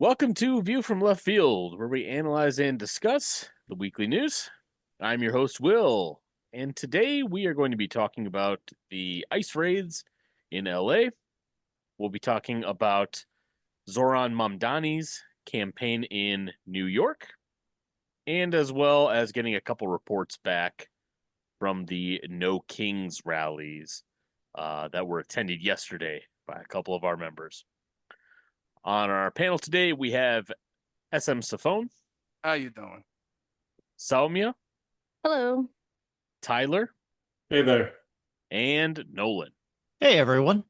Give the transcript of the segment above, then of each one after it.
Welcome to View from Left Field, where we analyze and discuss the weekly news. I'm your host, Will, and today we are going to be talking about the ICE raids in LA. We'll be talking about Zohran Mamdani's campaign in New York, and as well as getting a couple reports back from the No Kings rallies that were attended yesterday by a couple of our members. On our panel today, we have SM Safone, How you doing? Saumya, Hello. Tyler, Hey there. and Nolan. Hey, everyone.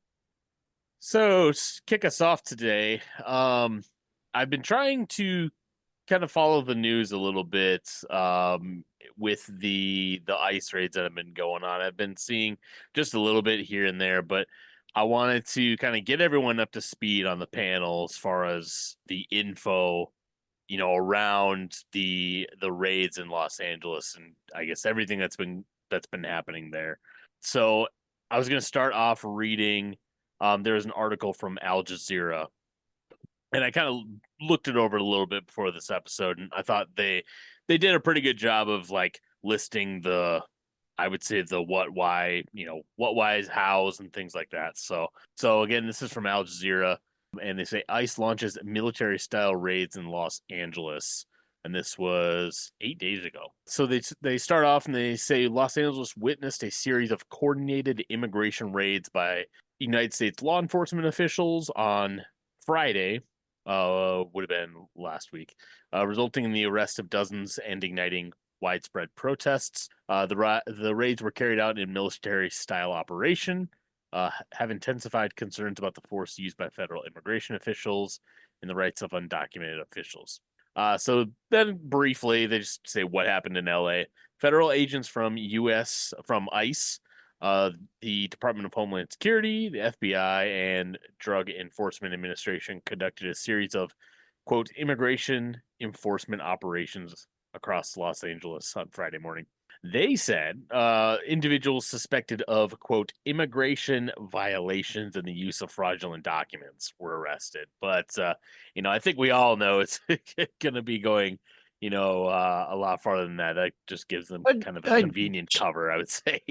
So, kick us off today. I've been trying to kind of follow the news a little bit with the ICE raids that have been going on. I've been seeing just a little bit here and there, but I wanted to kind of get everyone up to speed on the panel as far as the info, around the raids in Los Angeles and I guess everything that's been happening there. So I was going to start off reading. There was an article from Al Jazeera, and I kind of looked it over a little bit before this episode, and I thought they did a pretty good job of like listing I would say the what, why, what, whys, hows, and things like that. So again, this is from Al Jazeera, and they say ICE launches military-style raids in Los Angeles, and this was 8 days ago. So they start off and they say Los Angeles witnessed a series of coordinated immigration raids by United States law enforcement officials on Friday, would have been last week, resulting in the arrest of dozens and igniting widespread protests. The raids were carried out in military-style operation, have intensified concerns about the force used by federal immigration officials and the rights of undocumented officials. So then briefly, they just say what happened in LA. Federal agents from ICE, the Department of Homeland Security, the FBI, and Drug Enforcement Administration conducted a series of, quote, immigration enforcement operations across Los Angeles on Friday morning. They said individuals suspected of, quote, immigration violations and the use of fraudulent documents were arrested. But, I think we all know it's going to be going, a lot farther than that. That just gives them kind of a convenient cover, I would say.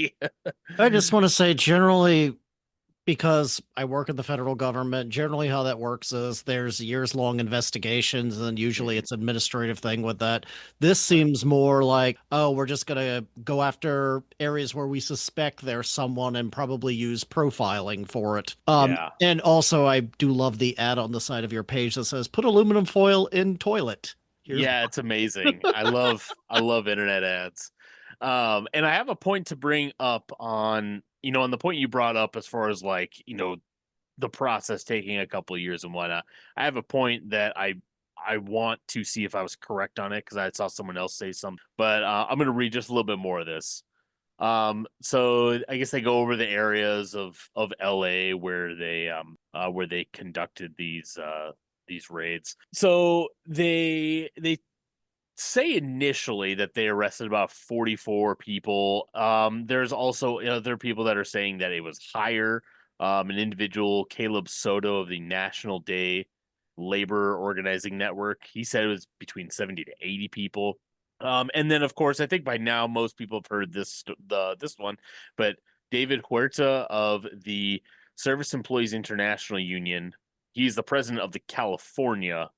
I just want to say, generally, because I work in the federal government, generally how that works is there's years-long investigations, and usually it's an administrative thing with that. This seems more like, oh, we're just going to go after areas where we suspect there's someone and probably use profiling for it. Yeah. And also, I do love the ad on the side of your page that says, put aluminum foil in toilet. Yeah, it's amazing. I love internet ads. And I have a point to bring up on the point you brought up as far as like, the process taking a couple of years and whatnot. I have a point that I want to see if I was correct on it because I saw someone else say something. But I'm going to read just a little bit more of this. So I guess they go over the areas of LA where they conducted these raids. So they say initially that they arrested about 44 people. There's also other people that are saying that it was higher. An individual, Caleb Soto of the National Day Labor Organizing Network, he said it was between 70 to 80 people. And then, of course, I think by now most people have heard this one, but David Huerta of the Service Employees International Union, he's the president of the California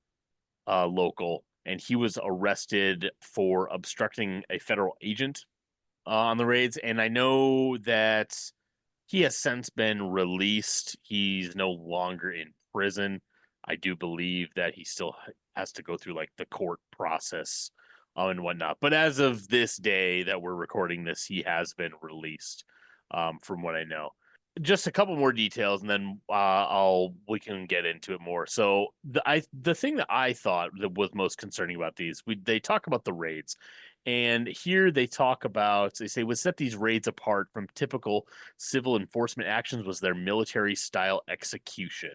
local, and he was arrested for obstructing a federal agent on the raids. And I know that he has since been released. He's no longer in prison. I do believe that he still has to go through like the court process and whatnot. But as of this day that we're recording this, he has been released, from what I know. Just a couple more details, and then we can get into it more. So the thing that I thought that was most concerning about these, they talk about the raids, and here they say what set these raids apart from typical civil enforcement actions was their military style execution.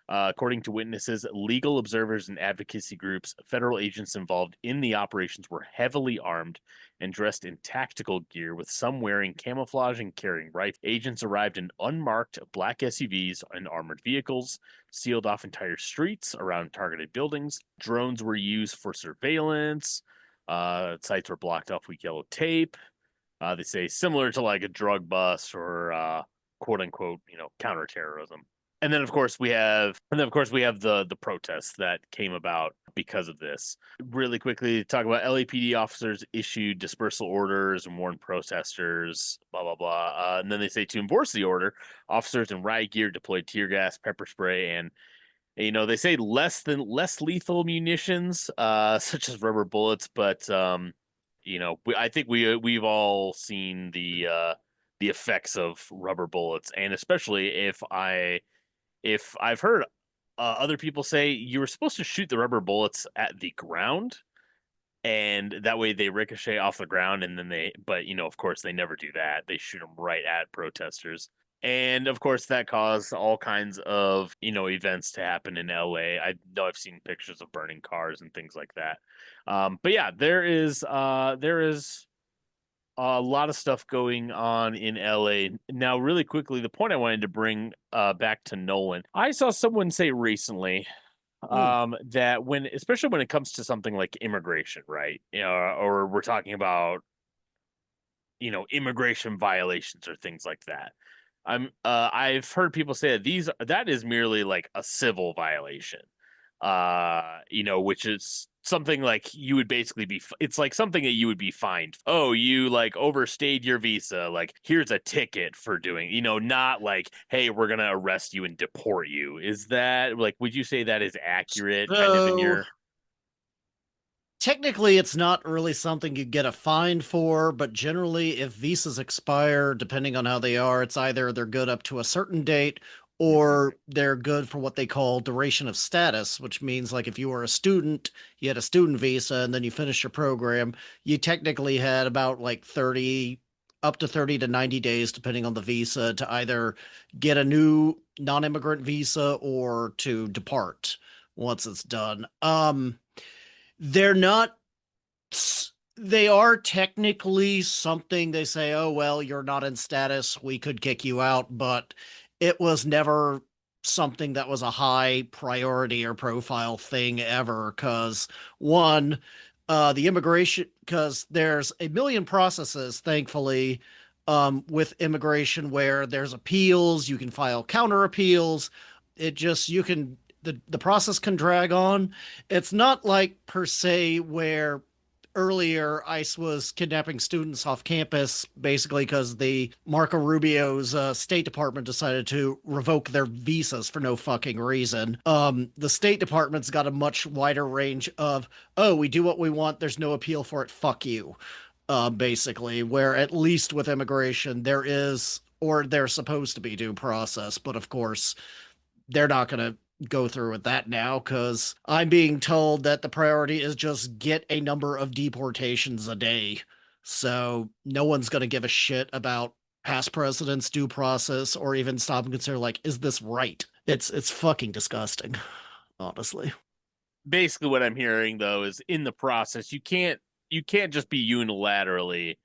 According to witnesses, legal observers, and advocacy groups, federal agents involved in the operations were heavily armed and dressed in tactical gear, with some wearing camouflage and carrying rifles. Agents arrived in unmarked black SUVs and armored vehicles, sealed off entire streets around targeted buildings. Drones were used for surveillance. Sites were blocked off with yellow tape. They say similar to like a drug bust or quote unquote, counterterrorism. And then of course we have the protests that came about because of this. Really quickly talk about LAPD officers issued dispersal orders and warned protesters, blah blah blah. And then they say to enforce the order, officers in riot gear deployed tear gas, pepper spray, and they say less lethal munitions, such as rubber bullets, but I think we've all seen the effects of rubber bullets, and especially if I've heard other people say you were supposed to shoot the rubber bullets at the ground, and that way they ricochet off the ground, and then but of course, they never do that. They shoot them right at protesters. And of course, that caused all kinds of events to happen in LA. I know I've seen pictures of burning cars and things like that. But yeah, there is a lot of stuff going on in LA. Now, really quickly, the point I wanted to bring back to Nolan, I saw someone say recently Hmm. that especially when it comes to something like immigration, right? Or we're talking about immigration violations or things like that. I've heard people say that is merely like a civil violation. Which is something like you would basically it's like something that you would be fined. Oh, you like overstayed your visa. Like, here's a ticket for doing, not like, hey, we're going to arrest you and deport you. Is that like, would you say that is accurate kind of in So your. technically, it's not really something you get a fine for, but generally, if visas expire, depending on how they are, it's either they're good up to a certain date Mhm. or they're good for what they call duration of status, which means like if you were a student, you had a student visa, and then you finished your program, you technically had about like 30, up to 30 to 90 days, depending on the visa, to either get a new non-immigrant visa or to depart once it's done. They're not, they are technically something they say, oh, well, you're not in status. We could kick you out, but it was never something that was a high priority or profile thing ever. Because, one, the immigration, because there's a million processes, thankfully, with immigration where there's appeals, you can file counter appeals. It just, you can, the process can drag on. It's not like per se where earlier ICE was kidnapping students off campus basically because the Marco Rubio's State Department decided to revoke their visas for no fucking reason. The State Department's got a much wider range of, oh, we do what we want, there's no appeal for it, fuck you. Basically, where at least with immigration there is, or there's supposed to be, due process, but of course they're not going to go through with that now because I'm being told that the priority is just get a number of deportations a day. So no one's going to give a shit about past presidents' due process or even stop and consider like, is this right? It's fucking disgusting, honestly. Basically, what I'm hearing though is in the process, you can't just be unilaterally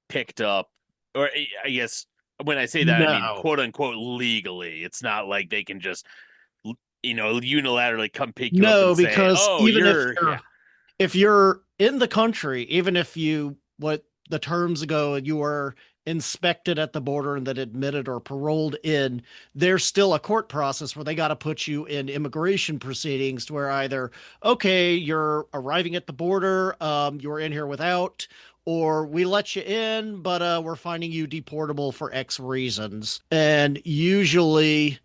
picked up, or I guess when I say that, I mean No. quote unquote legally. It's not like they can just unilaterally come pick you up No, and say, because "Oh, even you're yeah." if you're in the country, even if you, what the terms go, you are inspected at the border and then admitted or paroled in, there's still a court process where they got to put you in immigration proceedings to where either, okay, you're arriving at the border, you're in here without, or we let you in, but we're finding you deportable for X reasons. And usually,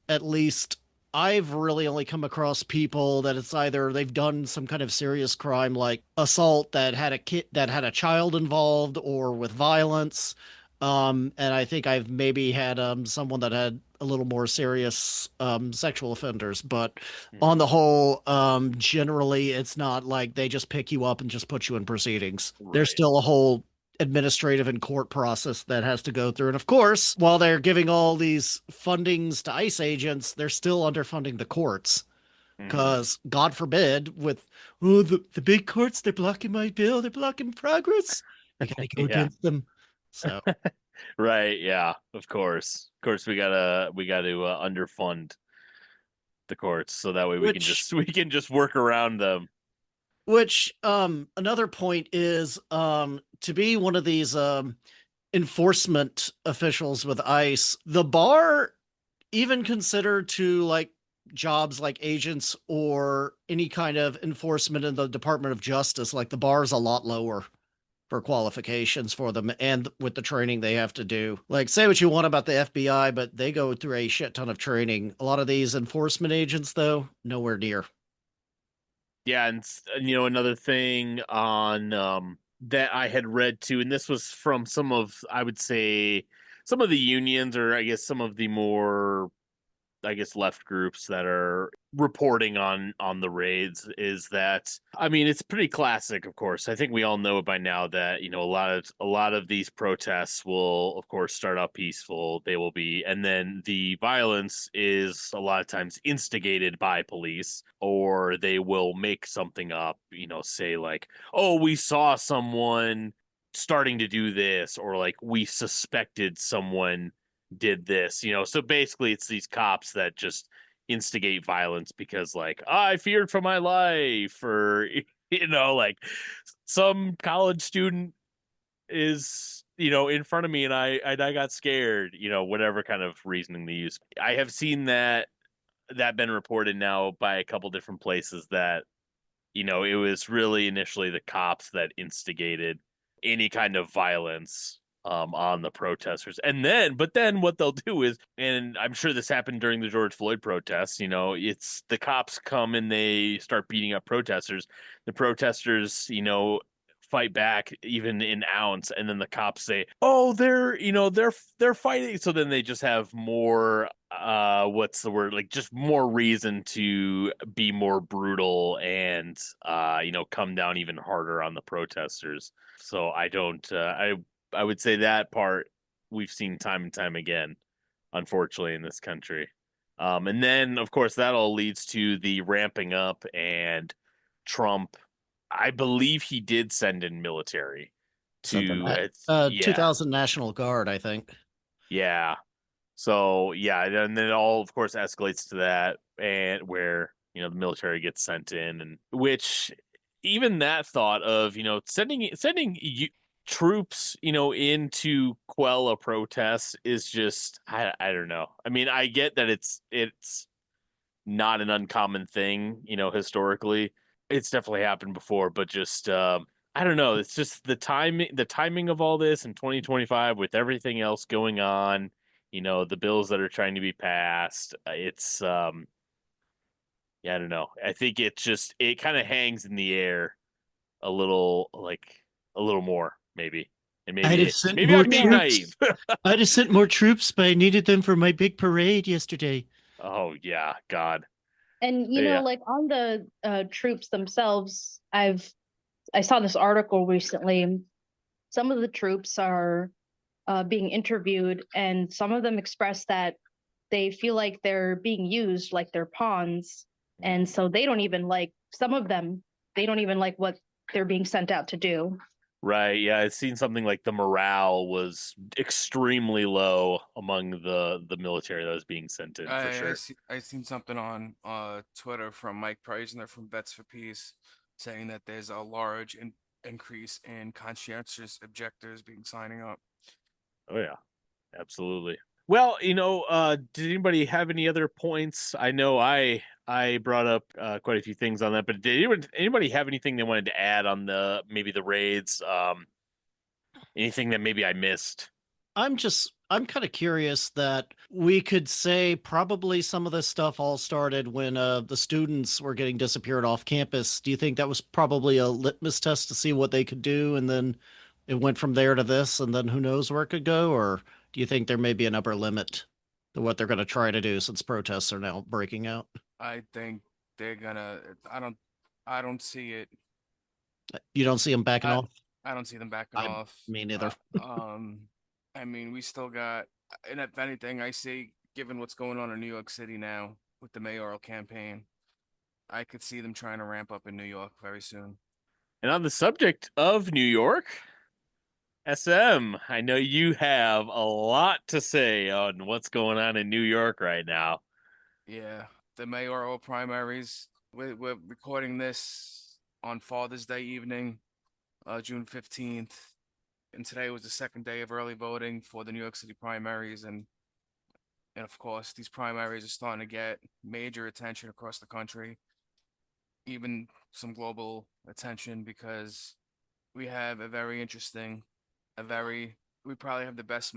at least I've really only come across people that it's either they've done some kind of serious crime like assault that had a kid that had a child involved or with violence. And I think I've maybe had someone that had a little more serious sexual offenders, but Mhm. on the whole, generally it's not like they just pick you up and just put you in proceedings. There's Right. still a whole administrative and court process that has to go through. And of course, while they're giving all these fundings to ICE agents, they're still underfunding the courts. Hmm. Because God forbid, with the big courts, they're blocking my bill, they're blocking progress. You gotta go Yeah. against them. So, Right. Yeah. Of course, we gotta underfund the courts so that way we can which just we can just work around them. another point is to be one of these enforcement officials with ICE, the bar even considered to like jobs like agents or any kind of enforcement in the Department of Justice, like the bar is a lot lower for qualifications for them and with the training they have to do. Like, say what you want about the FBI, but they go through a shit ton of training. A lot of these enforcement agents, though, nowhere near. Yeah, and another thing on that I had read too, and this was from some of I would say some of the unions, or I guess some of the more left groups that are reporting on the raids, is that I mean it's pretty classic. Of course, I think we all know by now that a lot of these protests will of course start out peaceful. They will be, and then the violence is a lot of times instigated by police, or they will make something up, say like, oh, we saw someone starting to do this, or like we suspected someone did this, so basically it's these cops that just instigate violence because like, I feared for my life, or like some college student is in front of me, and I got scared, whatever kind of reasoning they use. I have seen that been reported now by a couple different places that it was really initially the cops that instigated any kind of violence on the protesters. But then what they'll do is, and I'm sure this happened during the George Floyd protests, it's the cops come and they start beating up protesters. The protesters, fight back even in ounce, and then the cops say, oh, they're fighting, so then they just have more what's the word, like just more reason to be more brutal and come down even harder on the protesters. So I don't I would say that part we've seen time and time again, unfortunately, in this country. And then of course that all leads to the ramping up, and Trump, I believe he did send in military Something to that it's yeah, 2000 National Guard, I think. yeah. So yeah, and then it all of course escalates to that, and where the military gets sent in, and which even that thought of sending troops in to quell a protest is just, I don't know. I mean, I get that it's not an uncommon thing, historically. It's definitely happened before, but just I don't know. It's just the timing of all this in 2025 with everything else going on, the bills that are trying to be passed. It's yeah, I don't know. I think it kind of hangs in the air a little, like a little more maybe. And I'd have maybe sent maybe more I'm being Yeah. naive. troops. I'd have sent more troops, but I needed them for my big parade yesterday. Oh yeah, God. And Yeah. like on the troops themselves, I saw this article recently. Some of the troops are being interviewed, and some of them express that they feel like they're being used like they're pawns, and so they don't even like some of them. They don't even like what they're being sent out to do. Right. Yeah, I've seen something like the morale was extremely low among the military that was being sent in, for sure. I seen something on Twitter from Mike Preisner from Vets for Peace saying that there's a large increase in conscientious objectors being signing up. Oh yeah, absolutely. Well, did anybody have any other points? I know I brought up quite a few things on that, but did anybody have anything they wanted to add on maybe the raids? Anything that maybe I missed? I'm kind of curious that we could say probably some of this stuff all started when the students were getting disappeared off campus. Do you think that was probably a litmus test to see what they could do, and then it went from there to this, and then who knows where it could go? Or do you think there may be an upper limit to what they're going to try to do since protests are now breaking out? I think they're gonna. I don't see it. You don't see them backing I off? I don't see them backing I off. me neither. I mean, we still got, and if anything, I see, given what's going on in New York City now with the mayoral campaign, I could see them trying to ramp up in New York very soon. And on the subject of New York, SM, I know you have a lot to say on what's going on in New York right now. Yeah, the mayoral primaries. We're recording this on Father's Day evening, June 15th, and today was the second day of early voting for the New York City primaries, and of course, these primaries are starting to get major attention across the country, even some global attention, because we have a very interesting, a very, we probably have the best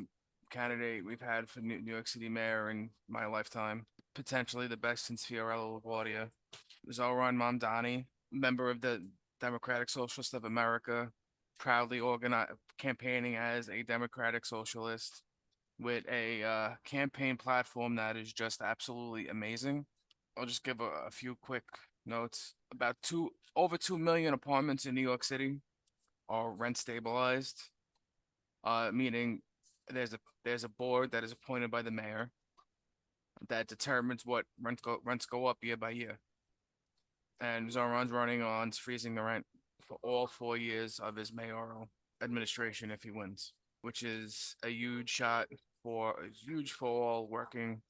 candidate we've had for New York City mayor in my lifetime, potentially the best since Fiorello LaGuardia. Zohran Mamdani, member of the Democratic Socialist of America, proudly campaigning as a Democratic Socialist with a campaign platform that is just absolutely amazing. I'll just give a few quick notes. About over 2 million apartments in New York City are rent stabilized, meaning there's a board that is appointed by the mayor that determines what rents go up year by year. And Zoran's running on freezing the rent for all 4 years of his mayoral administration if he wins, which is a huge shot for all working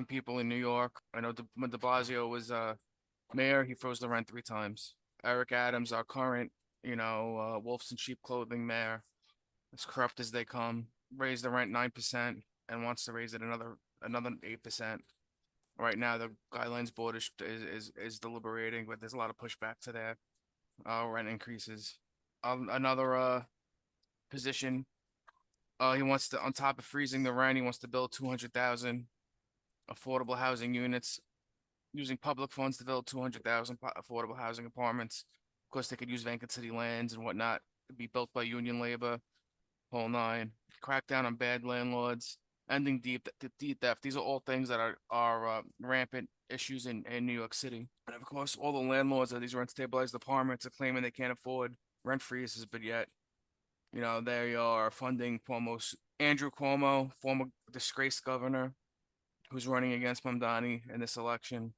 people in New York. I know when De Blasio was mayor, he froze the rent 3 times. Eric Adams, our current, wolves in sheep clothing mayor, as corrupt as they come, raised the rent 9% and wants to raise it another 8%. Right now, the guidelines board is deliberating, but there's a lot of pushback to their rent increases. Another position, he wants to, on top of freezing the rent, he wants to build 200,000 affordable housing units using public funds to build 200,000 affordable housing apartments. Of course, they could use vacant city lands and whatnot to be built by union labor, whole nine. Crack down on bad landlords, ending deed theft. These are all things that are rampant issues in New York City. And of course, all the landlords of these rent stabilized apartments are claiming they can't afford rent freezes, but yet, they are funding Andrew Cuomo, former disgraced governor, who's running against Mamdani in this election.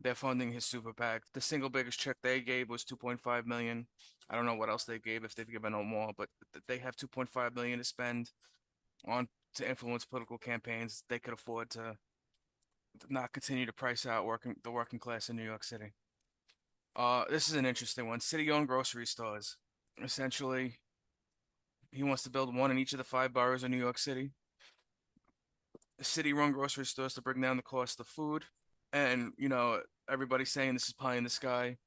They're funding his super PAC. The single biggest check they gave was 2.5 million. I don't know what else they gave, if they've given no more, but they have 2.5 million to spend on to influence political campaigns. They could afford to not continue to price out the working class in New York City. This is an interesting one. City-owned grocery stores. Essentially, he wants to build one in each of the 5 boroughs of New York City. City-run grocery stores to bring down the cost of food. And, everybody's saying this is pie in the sky,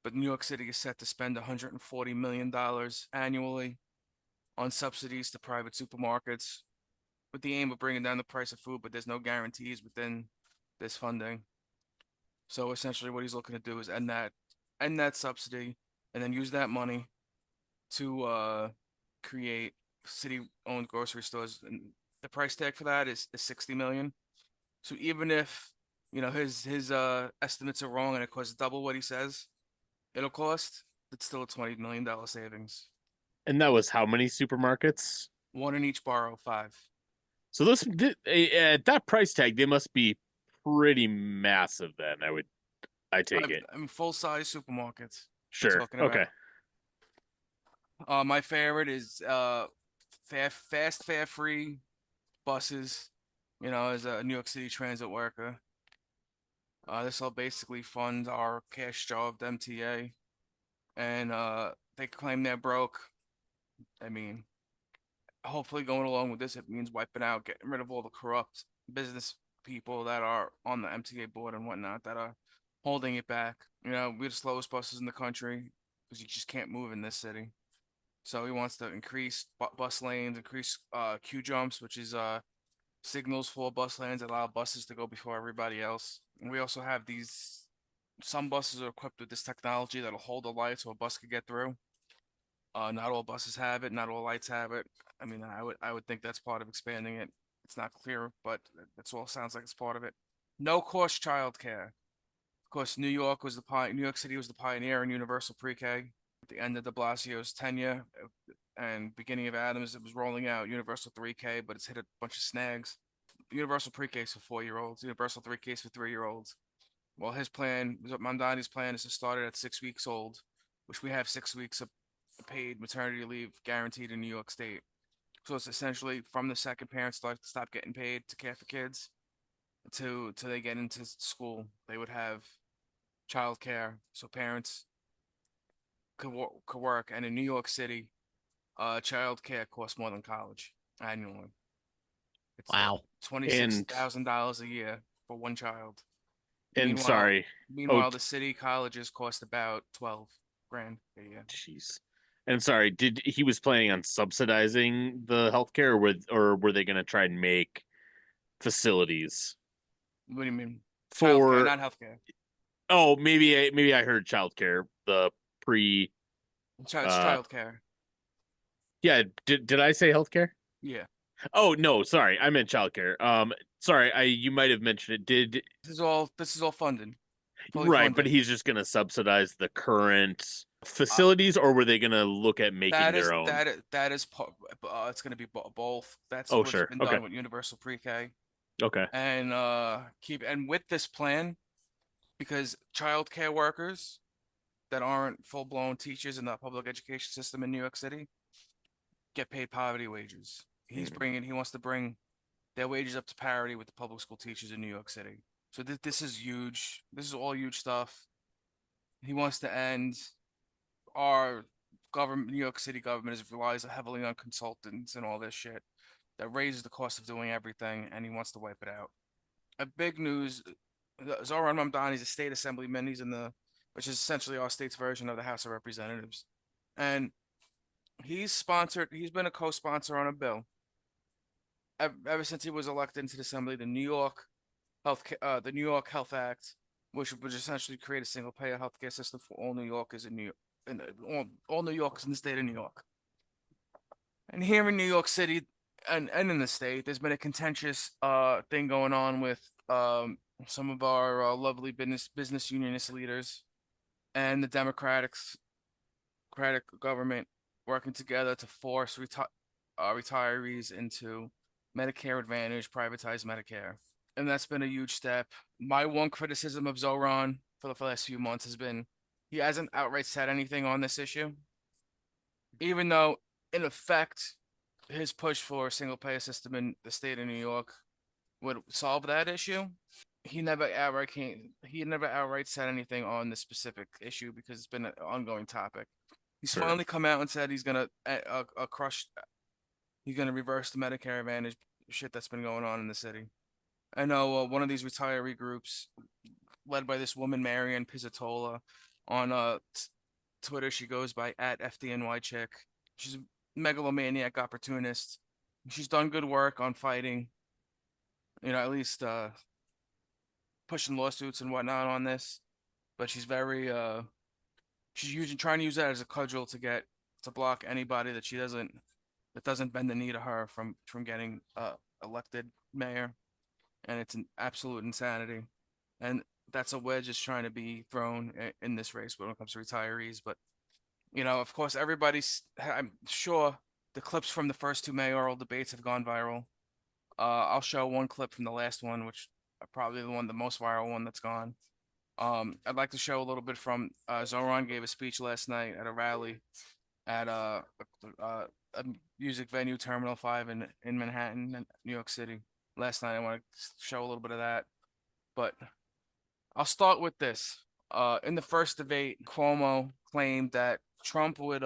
but New York City is set to spend $140 million annually on subsidies to private supermarkets with the aim of bringing down the price of food, but there's no guarantees within this funding. So essentially what he's looking to do is end that subsidy and then use that money to create city-owned grocery stores. And the price tag for that is 60 million. So even if his estimates are wrong and it costs double what he says it'll cost, it's still a $20 million savings. And that was how many supermarkets? One in each borough, 5. So at that price tag, they must be pretty massive. Then I take it. I mean, full-size supermarkets. We're Sure. talking Okay. about. My favorite is fast fare free buses. As a New York City transit worker, this will basically fund our cash job to MTA, and they claim they're broke. I mean, hopefully going along with this, it means wiping out, getting rid of all the corrupt business people that are on the MTA board and whatnot that are holding it back. We're the slowest buses in the country because you just can't move in this city. So he wants to increase bus lanes, increase queue jumps, which is signals for bus lanes, allow buses to go before everybody else. And we also have some buses are equipped with this technology that'll hold a light so a bus could get through. Not all buses have it, not all lights have it. I mean, I would think that's part of expanding it. It's not clear, but that's all sounds like it's part of it. No cost childcare. Of course, New York City was the pioneer in universal pre-K. At the end of de Blasio's tenure and beginning of Adams, it was rolling out universal 3K, but it's hit a bunch of snags. Universal pre-K is for 4-year-olds, universal 3K is for 3-year-olds. Well, his plan, Mamdani's plan, is to start it at 6 weeks old, which we have 6 weeks of paid maternity leave guaranteed in New York State. So it's essentially from the second parents stop getting paid to care for kids to they get into school. They would have childcare, so parents could work. And in New York City, childcare costs more than college annually. It's Wow. $26,000 a year for one child. And Meanwhile, sorry. meanwhile, the city colleges cost about 12 grand a year. Jeez. And sorry, did he was planning on subsidizing the healthcare, or were they going to try and make facilities What do you mean? Childcare, for? not healthcare. Oh, maybe I heard childcare. The pre. It's childcare. Yeah. Did I say healthcare? Yeah. Oh no, sorry, I meant childcare. Sorry, you might have mentioned it. Did This is all funded. Fully right, funded. but he's just going to subsidize the current facilities, or were they going to look at making their own? That is it's going to be both. That's Oh, what's sure. been Okay. done with universal pre-K. Okay. And with this plan, because childcare workers that aren't full-blown teachers in the public education system in New York City get paid poverty wages. He wants to bring their wages up to parity with the public school teachers in New York City. So this is huge. This is all huge stuff. He wants to end our government. New York City government relies heavily on consultants and all this shit that raises the cost of doing everything, and he wants to wipe it out. A big news: Zohran Mamdani is a state assemblyman. Which is essentially our state's version of the House of Representatives, and he's been a co-sponsor on a bill ever since he was elected into the assembly, the New York Health Act, which would essentially create a single payer healthcare system for all New Yorkers in New York, and all New Yorkers in the state of New York. And here in New York City and in the state, there's been a contentious thing going on with some of our lovely business unionist leaders and the Democratic government working together to force retirees into Medicare Advantage, privatized Medicare. And that's been a huge step. My one criticism of Zohran for the last few months has been he hasn't outright said anything on this issue, even though, in effect, his push for a single payer system in the state of New York would solve that issue. He never outright said anything on the specific issue because it's been an ongoing topic. He's finally come out and said he's gonna he's gonna reverse the Medicare Advantage shit that's been going on in the city. I know one of these retiree groups, led by this woman Marian Pizzatola, on Twitter, she goes by @FDNY chick. She's a megalomaniac opportunist. She's done good work on fighting, at least pushing lawsuits and whatnot on this. But she's very she's trying to use that as a cudgel to block anybody that doesn't bend the knee to her from getting elected mayor. And it's an absolute insanity. And that's a wedge is trying to be thrown in this race when it comes to retirees. But, of course, I'm sure the clips from the first two mayoral debates have gone viral. I'll show one clip from the last one, which probably the most viral one that's gone. I'd like to show a little bit from Zohran gave a speech last night at a rally at a music venue, Terminal 5 in Manhattan, New York City. Last night, I want to show a little bit of that. But I'll start with this. In the first debate, Cuomo claimed that Trump would,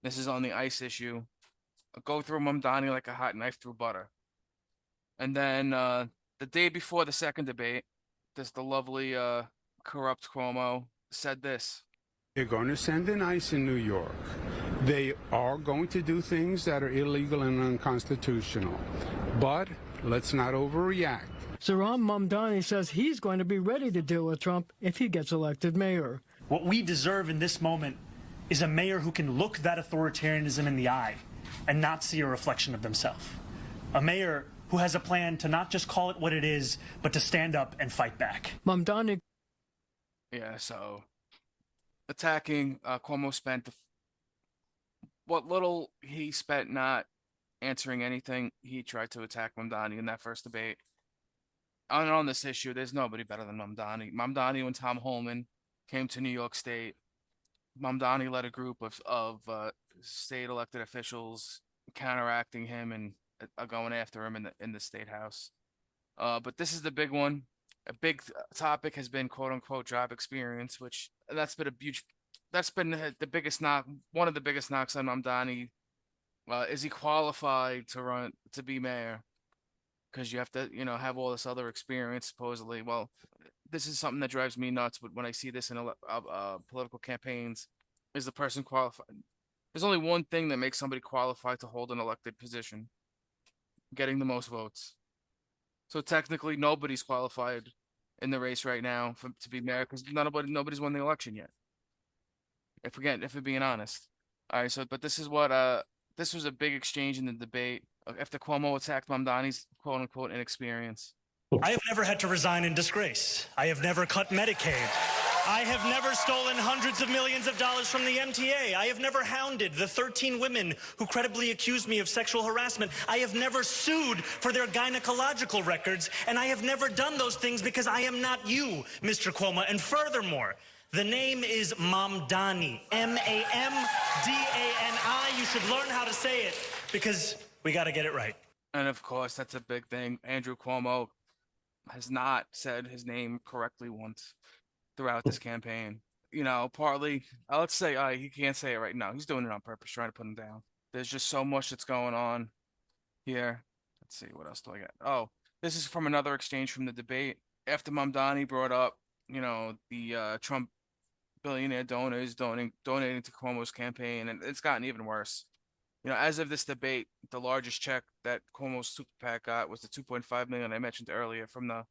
this is on the ICE issue, go through Mamdani like a hot knife through butter. And then the day before the second debate, the lovely corrupt Cuomo said this. They're going to send in ICE in New York. They are going to do things that are illegal and unconstitutional. But let's not overreact. Zohran Mamdani says he's going to be ready to deal with Trump if he gets elected mayor. What we deserve in this moment is a mayor who can look that authoritarianism in the eye and not see a reflection of themselves. A mayor who has a plan to not just call it what it is, but to stand up and fight back. Mamdani. Yeah, so attacking. Cuomo spent what little he spent not answering anything. He tried to attack Mamdani in that first debate. On this issue, there's nobody better than Mamdani. Mamdani, when Tom Holman came to New York State, Mamdani led a group of state elected officials counteracting him and going after him in the state house. But this is the big one. A big topic has been quote unquote job experience, which that's been a huge. That's been the biggest knock. One of the biggest knocks on Mamdani. Is he qualified to be mayor? Because you have to, have all this other experience supposedly. Well, this is something that drives me nuts. But when I see this in political campaigns, is the person qualified? There's only one thing that makes somebody qualified to hold an elected position: getting the most votes. So technically, nobody's qualified in the race right now to be mayor because nobody's won the election yet. If we're being honest. All right. So, but this is what this was a big exchange in the debate after Cuomo attacked Mamdani's quote unquote inexperience. I have never had to resign in disgrace. I have never cut Medicaid. I have never stolen hundreds of millions of dollars from the MTA. I have never hounded the 13 women who credibly accused me of sexual harassment. I have never sued for their gynecological records, and I have never done those things because I am not you, Mr. Cuomo. And furthermore, the name is Mamdani, Mamdani. You should learn how to say it because we got to get it right. And of course, that's a big thing. Andrew Cuomo has not said his name correctly once throughout this campaign. Partly, let's say he can't say it right now. He's doing it on purpose, trying to put him down. There's just so much that's going on here. Let's see, what else do I got? Oh, this is from another exchange from the debate. After Mamdani brought up, the Trump billionaire donors donating to Cuomo's campaign, and it's gotten even worse. As of this debate, the largest check that Cuomo's super PAC got was the $2.5 million I mentioned earlier from the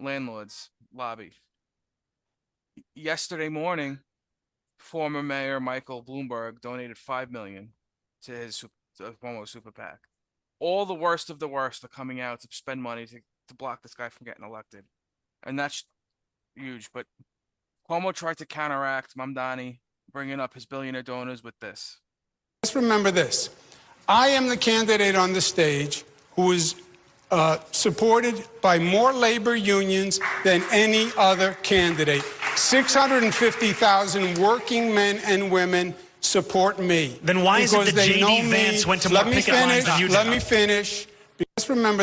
landlord's lobby. Yesterday morning, former Mayor Michael Bloomberg donated $5 million to Cuomo's super PAC. All the worst of the worst are coming out to spend money to block this guy from getting elected, and that's huge. But Cuomo tried to counteract Mamdani, bringing up his billionaire donors with this. Let's remember this. I am the candidate on the stage who is supported by more labor unions than any other candidate. 650,000 working men and women support me. Then why is it that J.D. Vance went to more picket lines than you did? Let me finish. Just remember.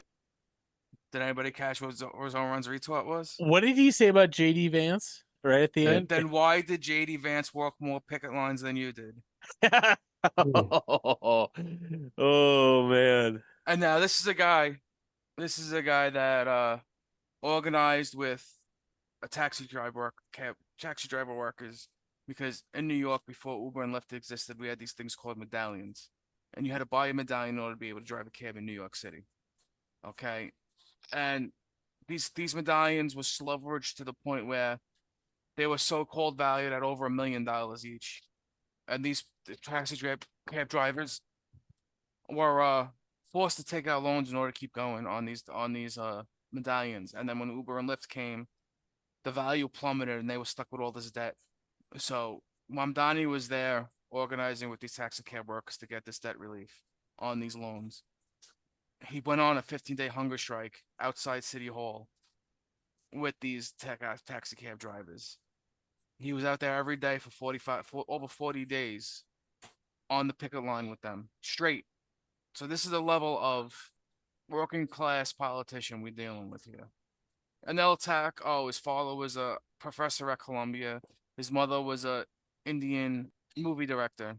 Did anybody catch what Zohran's retweet was? What did he say about J.D. Vance right at the end? Then why did J.D. Vance walk more picket lines than you did? Oh man. And now this is a guy that organized with a taxi driver workers, because in New York, before Uber and Lyft existed, we had these things called medallions, and you had to buy a medallion in order to be able to drive a cab in New York City. Okay, and these medallions were leveraged to the point where they were so-called valued at over $1 million each, and these cab drivers were forced to take out loans in order to keep going on these medallions. And then when Uber and Lyft came, the value plummeted and they were stuck with all this debt. So Mamdani was there organizing with these taxi cab workers to get this debt relief on these loans. He went on a 15-day hunger strike outside City Hall with these taxi cab drivers. He was out there every day for over 40 days on the picket line with them, straight. So this is the level of working class politician we're dealing with here. And they'll attack, his father was a professor at Columbia. His mother was a Indian movie director.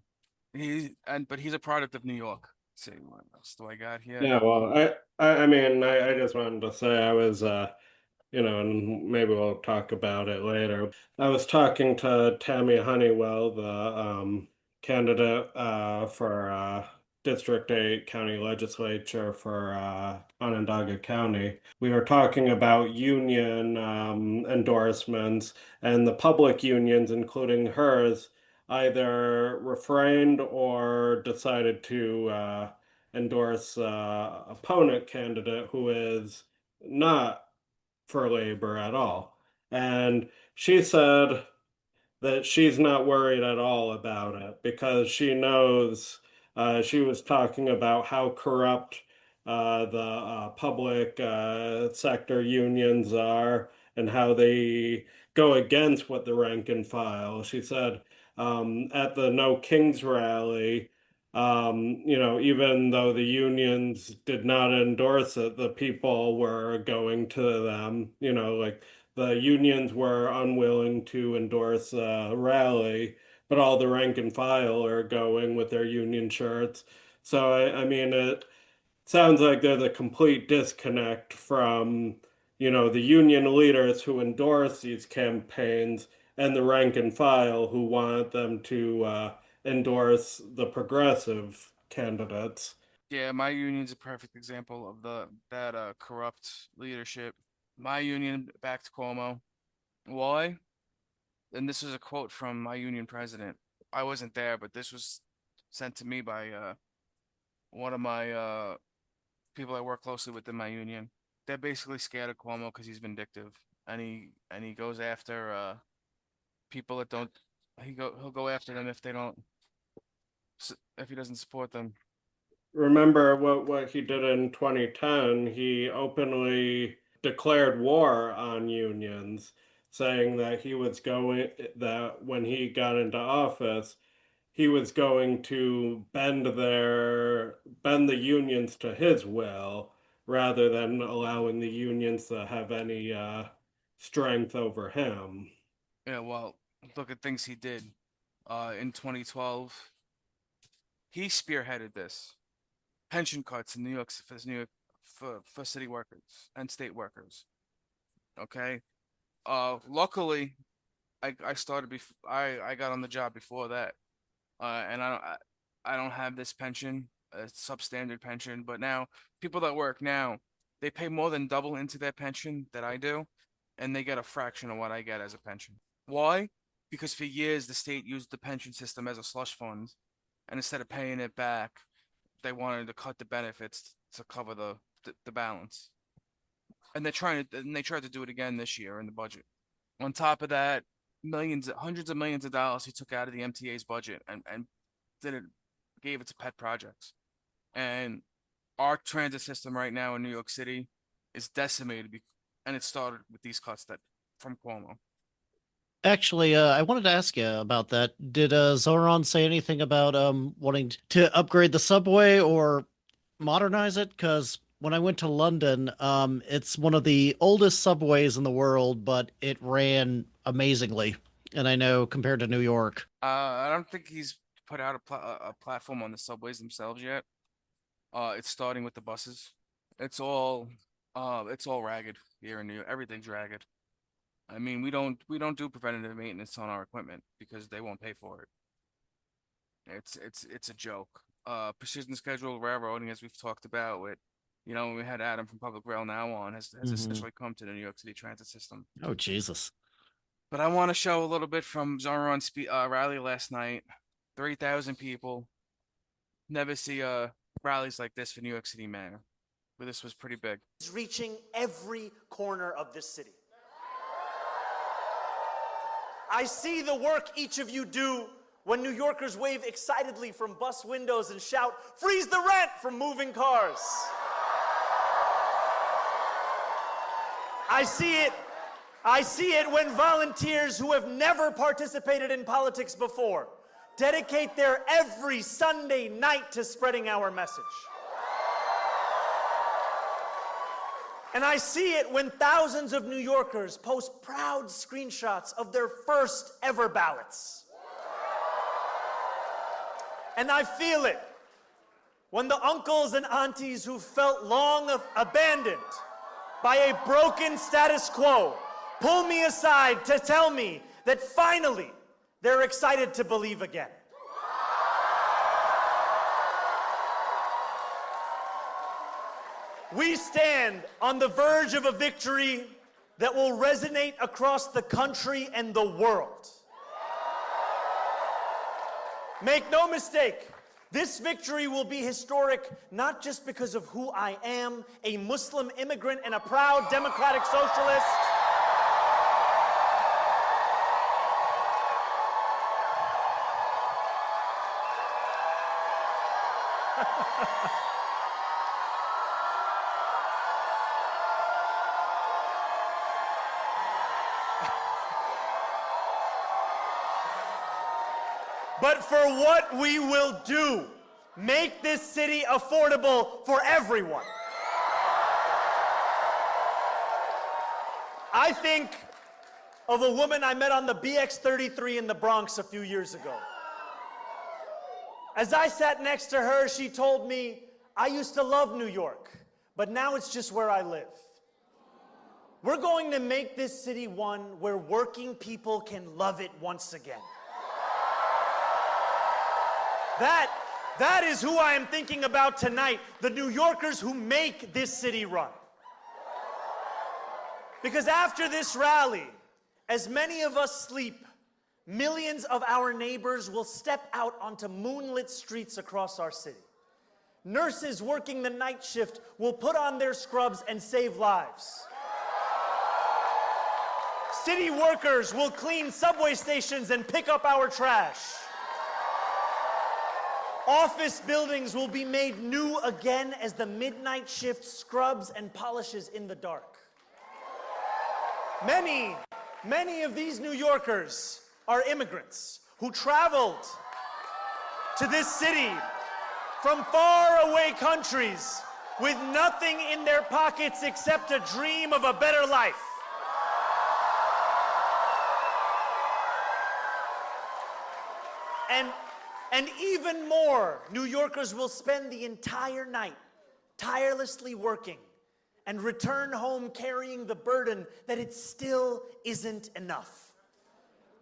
But he's a product of New York. Let's see, what else do I got here? Yeah, well, I mean, I just wanted to say I was, and maybe we'll talk about it later. I was talking to Tammy Honeywell, the candidate for District 8 County Legislature for Onondaga County. We were talking about union endorsements, and the public unions, including hers, either refrained or decided to endorse opponent candidate who is not for labor at all. And she said that she's not worried at all about it because she knows she was talking about how corrupt the public sector unions are and how they go against what the rank and file. She said at the No Kings rally, even though the unions did not endorse it, the people were going to them, like the unions were unwilling to endorse a rally, but all the rank and file are going with their union shirts. So, I mean, it sounds like there's a complete disconnect from, the union leaders who endorse these campaigns and the rank and file who want them to endorse the progressive candidates. Yeah, my union's a perfect example of that corrupt leadership. My union backed Cuomo. Why? And this is a quote from my union president. I wasn't there, but this was sent to me by one of my people I work closely with in my union. They're basically scared of Cuomo because he's vindictive, and he goes after people that don't. He'll go after them if they don't, if he doesn't support them. Remember what he did in 2010? He openly declared war on unions, saying that that when he got into office, he was going to bend the unions to his will rather than allowing the unions to have any strength over him. Yeah, well, look at things he did. In 2012, he spearheaded this pension cuts in New York for city workers and state workers. Okay. Luckily, I started before I got on the job before that. And I don't have this pension, a substandard pension, but now people that work now, they pay more than double into their pension that I do, and they get a fraction of what I get as a pension. Why? Because for years the state used the pension system as a slush fund, and instead of paying it back, they wanted to cut the benefits to cover the balance. And they tried to do it again this year in the budget. On top of that, hundreds of millions of dollars he took out of the MTA's budget and did it, gave it to pet projects. And our transit system right now in New York City is decimated, and it started with these cuts that from Cuomo. Actually, I wanted to ask you about that. Did Zohran say anything about wanting to upgrade the subway or modernize it? Because when I went to London, it's one of the oldest subways in the world, but it ran amazingly. And I know compared to New York. I don't think he's put out a platform on the subways themselves yet. It's starting with the buses. It's all ragged here in New York. Everything's ragged. I mean, we don't do preventative maintenance on our equipment because they won't pay for it. It's a joke. Precision scheduled railroading, as we've talked about with, we had Adam from Public Rail Now on, has essentially come to the New York City transit system. Oh, Jesus. But I want to show a little bit from Zohran's rally last night. 3,000 people. Never see rallies like this for New York City mayor. But this was pretty big. It's reaching every corner of this city. I see the work each of you do when New Yorkers wave excitedly from bus windows and shout, "Freeze the rent!" from moving cars. I see it when volunteers who have never participated in politics before dedicate their every Sunday night to spreading our message. And I see it when thousands of New Yorkers post proud screenshots of their first ever ballots. And I feel it when the uncles and aunties who felt long abandoned by a broken status quo pull me aside to tell me that finally they're excited to believe again. We stand on the verge of a victory that will resonate across the country and the world. Make no mistake, this victory will be historic not just because of who I am, a Muslim immigrant and a proud democratic socialist. But for what we will do, make this city affordable for everyone. I think of a woman I met on the BX33 in the Bronx a few years ago. As I sat next to her, she told me, I used to love New York, but now it's just where I live. We're going to make this city one where working people can love it once again. That is who I am thinking about tonight, the New Yorkers who make this city run. Because after this rally, as many of us sleep, millions of our neighbors will step out onto moonlit streets across our city. Nurses working the night shift will put on their scrubs and save lives. City workers will clean subway stations and pick up our trash. Office buildings will be made new again as the midnight shift scrubs and polishes in the dark. Many of these New Yorkers are immigrants who traveled to this city from faraway countries with nothing in their pockets except a dream of a better life. And even more, New Yorkers will spend the entire night tirelessly working and return home carrying the burden that it still isn't enough.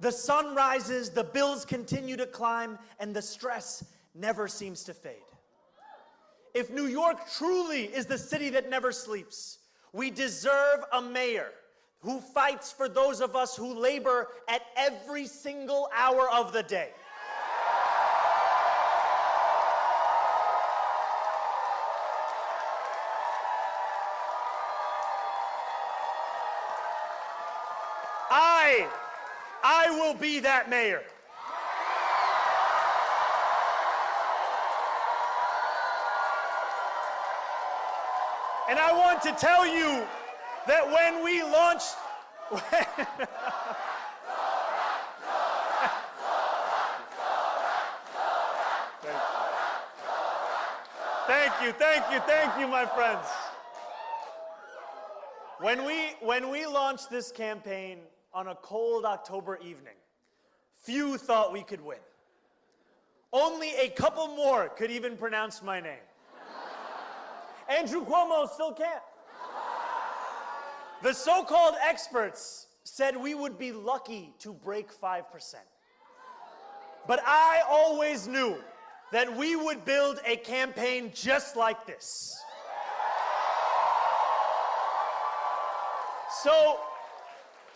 The sun rises, the bills continue to climb, and the stress never seems to fade. If New York truly is the city that never sleeps, we deserve a mayor who fights for those of us who labor at every single hour of the day. I will be that mayor. And I want to tell you that when we launched... Thank you, my friends. When we launched this campaign on a cold October evening, few thought we could win. Only a couple more could even pronounce my name. Andrew Cuomo still can't. The so-called experts said we would be lucky to break 5%. But I always knew that we would build a campaign just like this.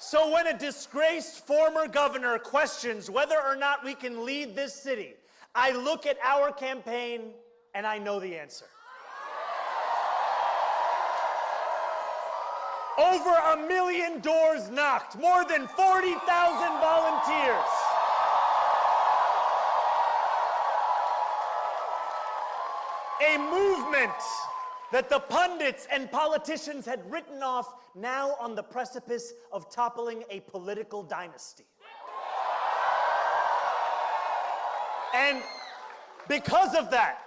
So when a disgraced former governor questions whether or not we can lead this city, I look at our campaign and I know the answer. Over 1 million doors knocked, more than 40,000 volunteers. A movement that the pundits and politicians had written off, now on the precipice of toppling a political dynasty. And because of that,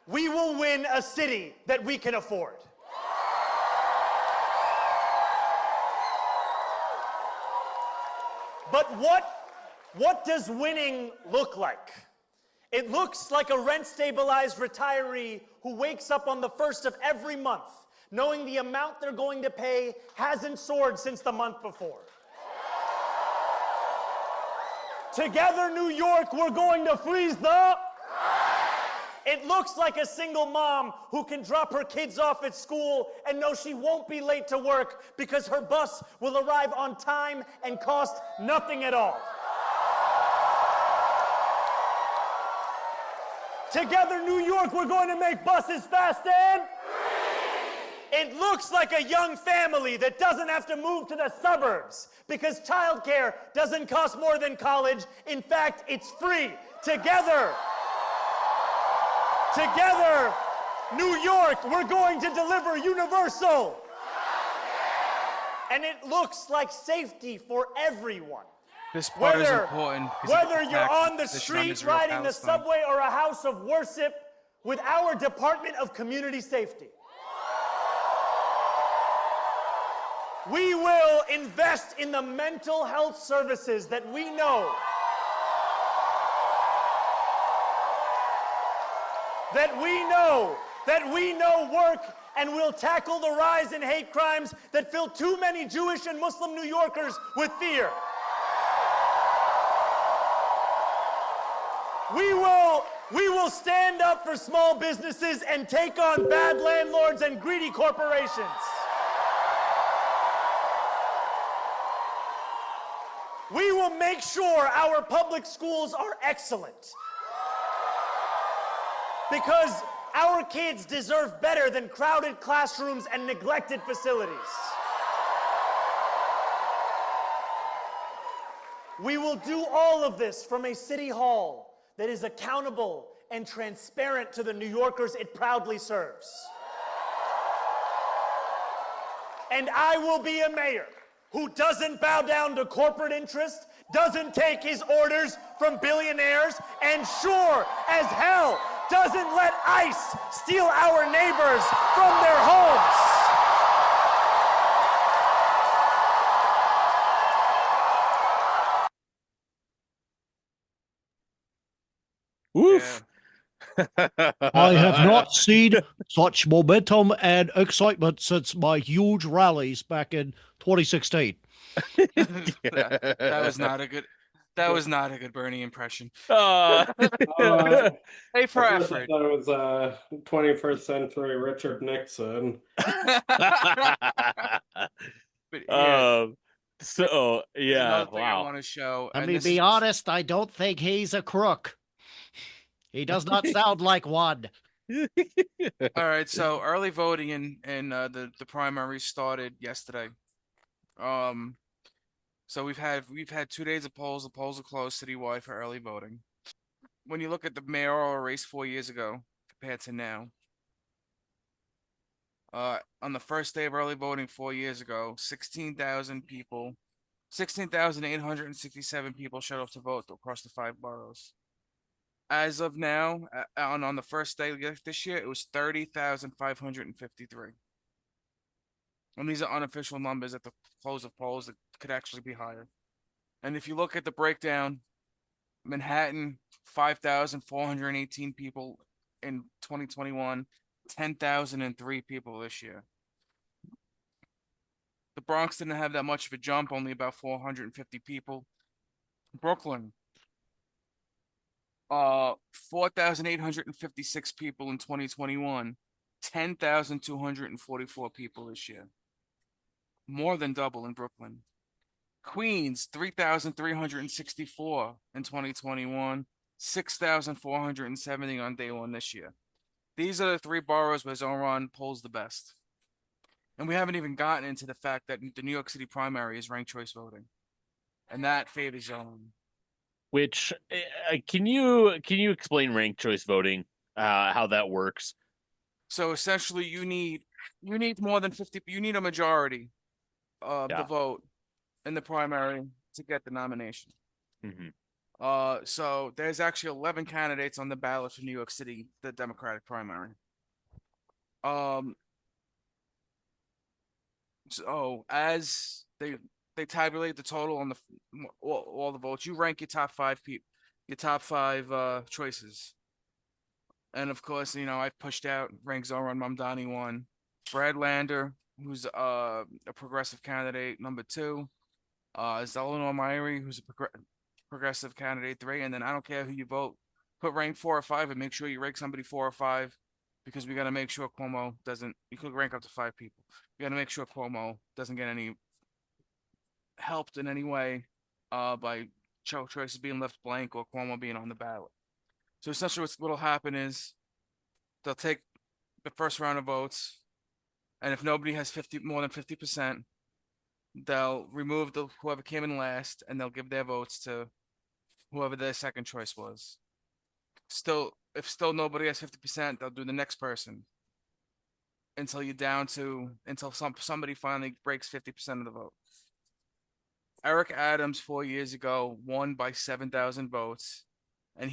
we will win a city that we can afford. But what does winning look like? It looks like a rent-stabilized retiree who wakes up on the first of every month knowing the amount they're going to pay hasn't soared since the month before. Together, New York, we're going to freeze the... It looks like a single mom who can drop her kids off at school and know she won't be late to work because her bus will arrive on time and cost nothing at all. Together, New York, we're going to make buses fast and free. It looks like a young family that doesn't have to move to the suburbs because childcare doesn't cost more than college. In fact, it's free. Together, Together, New York, we're going to deliver universal. And it looks like safety for everyone. This part is Whether, important. because it whether you're impacts on the position on street, Israel, riding the Palestine. subway, or a house of worship, with our Department of Community Safety, we will invest in the mental health services that we know work, and will tackle the rise in hate crimes that fill too many Jewish and Muslim New Yorkers with fear. We will stand up for small businesses and take on bad landlords and greedy corporations. We will make sure our public schools are excellent, because our kids deserve better than crowded classrooms and neglected facilities. We will do all of this from a city hall that is accountable and transparent to the New Yorkers it proudly serves. And I will be a mayor who doesn't bow down to corporate interest, doesn't take his orders from billionaires, and sure as hell doesn't let ICE steal our neighbors from their homes. Woof. I have not seen such momentum and excitement since my huge rallies back in 2016. That was not a good. That was not a good Bernie impression. Uh, Hey, for At first I effort. thought it was 21st century Richard Nixon. But yeah, so there's yeah, another thing I wow. want to show. Let and me this be is- honest, I don't think he's a crook. He does not sound like one. All right, so early voting in the primaries started yesterday. So we've had 2 days of polls. The polls are closed citywide for early voting. When you look at the mayoral race 4 years ago compared to now, on the first day of early voting 4 years ago, 16,867 people showed up to vote across the 5 boroughs. As of now, on the first day this year, it was 30,553. And these are unofficial numbers at the close of polls that could actually be higher. And if you look at the breakdown, Manhattan, 5,418 people in 2021, 10,003 people this year. The Bronx didn't have that much of a jump, only about 450 people. Brooklyn, 4,856 people in 2021, 10,244 people this year. More than double in Brooklyn. Queens, 3,364 in 2021, 6,470 on day one this year. These are the 3 boroughs where Zohran polls the best. And we haven't even gotten into the fact that the New York City primary is ranked choice voting. And that favors Zohran. Which can you explain ranked choice voting? How that works? So essentially, you need more than 50. You need a majority of the vote in the primary to get the nomination. Mm-hmm. So there's actually 11 candidates on the ballot for New York City, the Democratic primary. So as they tabulate the total on the all the votes, you rank your top 5 people, your top 5 choices. And of course, I've pushed out, ranked Zohran Mamdani 1, Brad Lander, who's a progressive candidate, number 2, is Eleanor Myrie, who's a progressive candidate, 3, and then I don't care who you vote, put rank 4 or 5, and make sure you rank somebody 4 or 5, because we got to make sure Cuomo doesn't. You could rank up to 5 people. We got to make sure Cuomo doesn't get any helped in any way by choices being left blank or Cuomo being on the ballot. So essentially, what'll happen is they'll take the first round of votes, and if nobody has more than 50%, they'll remove whoever came in last, and they'll give their votes to whoever their second choice was. Still, if still nobody has 50%, they'll do the next person until you're down to until somebody finally breaks 50% of the vote. Eric Adams 4 years ago won by 7,000 votes, and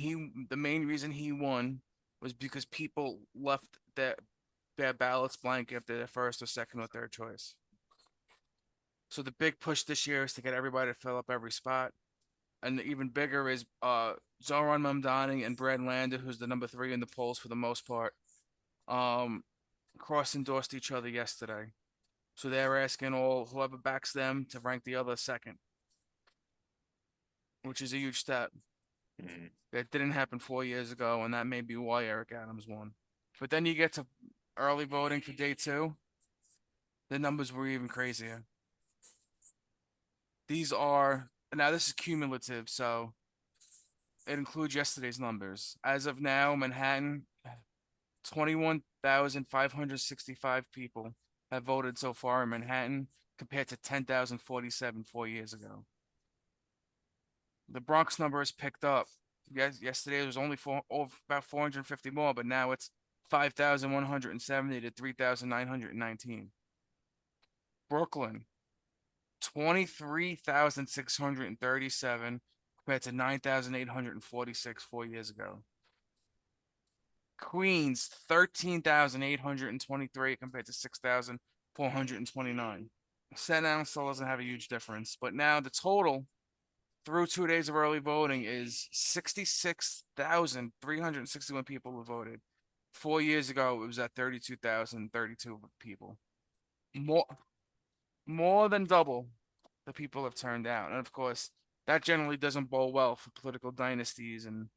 the main reason he won was because people left their ballots blank after their first or second or third choice. So the big push this year is to get everybody to fill up every spot. And even bigger is Zohran Mamdani and Brad Lander, who's the number 3 in the polls for the most part, cross-endorsed each other yesterday. So they're asking whoever backs them to rank the other second, which is a huge step. Mm-hmm. That didn't happen 4 years ago, and that may be why Eric Adams won. But then you get to early voting for day 2, the numbers were even crazier. This is cumulative, so it includes yesterday's numbers. As of now, Manhattan, 21,565 people have voted so far in Manhattan, compared to 10,047 4 years ago. The Bronx number has picked up. Yesterday there was only about 450 more, but now it's 5,170 to 3,919. Brooklyn, 23,637 compared to 9,846 4 years ago. Queens, 13,823 compared to 6,429. Staten Island still doesn't have a huge difference, but now the total through 2 days of early voting is 66,361 people who voted. 4 years ago, it was at 32,032 people. More than double the people have turned out. And of course, that generally doesn't bode well for political dynasties and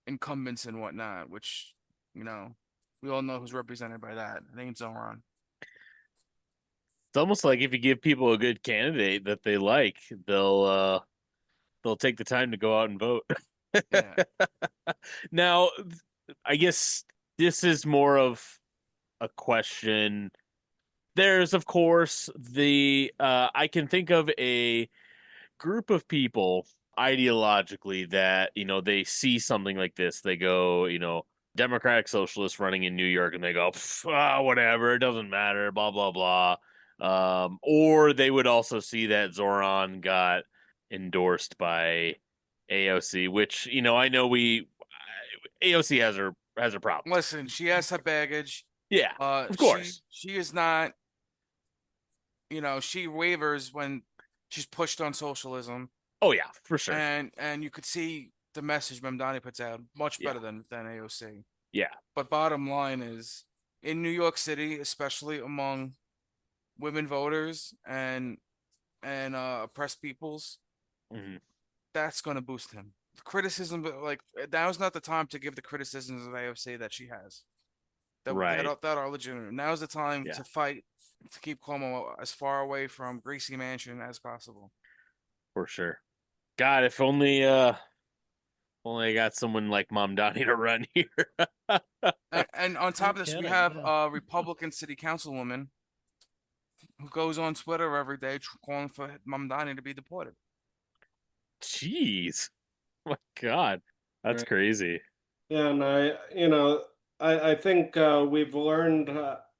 incumbents and whatnot, which, we all know who's represented by that. It ain't Zohran. It's almost like if you give people a good candidate that they like, they'll take the time to go out and vote. Yeah. Now, I guess this is more of a question. There's, of course, I can think of a group of people ideologically that, they see something like this. They go, Democratic Socialists running in New York, and they go, whatever, it doesn't matter, blah, blah, blah. Or they would also see that Zoran got endorsed by AOC, which, I know AOC has her problems. Listen, she has her baggage. Yeah, of course. She is not, she wavers when she's pushed on socialism. Oh yeah, for sure. And you could see the message Mamdani puts out much better than AOC. Yeah. But bottom line is, in New York City, especially among women voters and oppressed peoples, that's going to boost him. The criticism, like, now's not the time to give the criticisms of AOC that she has. That are legitimate. Now's the time to fight to keep Cuomo as far away from Greasy Mansion as possible. For sure. God, if only I got someone like Mamdani to run here. and on top of this, we have a Republican city councilwoman who goes on Twitter every day calling for Mamdani to be deported. Jeez. Oh my God. That's crazy. Yeah, and I think we've learned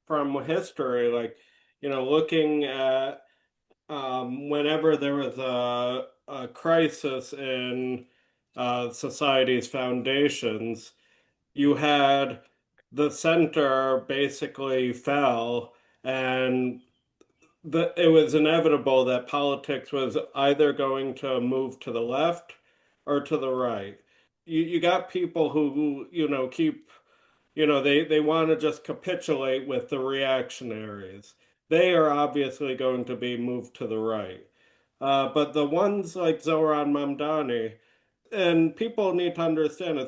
from history, like, looking at whenever there was a crisis in society's foundations, you had the center basically fell, and it was inevitable that politics was either going to move to the left or to the right. You got people who keep, they want to just capitulate with the reactionaries. They are obviously going to be moved to the right. But the ones like Zohran Mamdani, and people need to understand,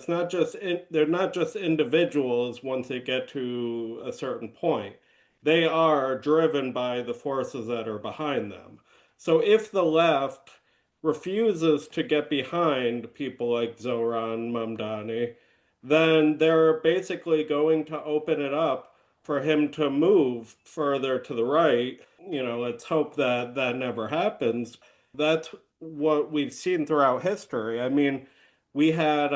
they're not just individuals once they get to a certain point. They are driven by the forces that are behind them. So if the left refuses to get behind people like Zohran Mamdani, then they're basically going to open it up for him to move further to the right. Let's hope that that never happens. That's what we've seen throughout history. I mean, we had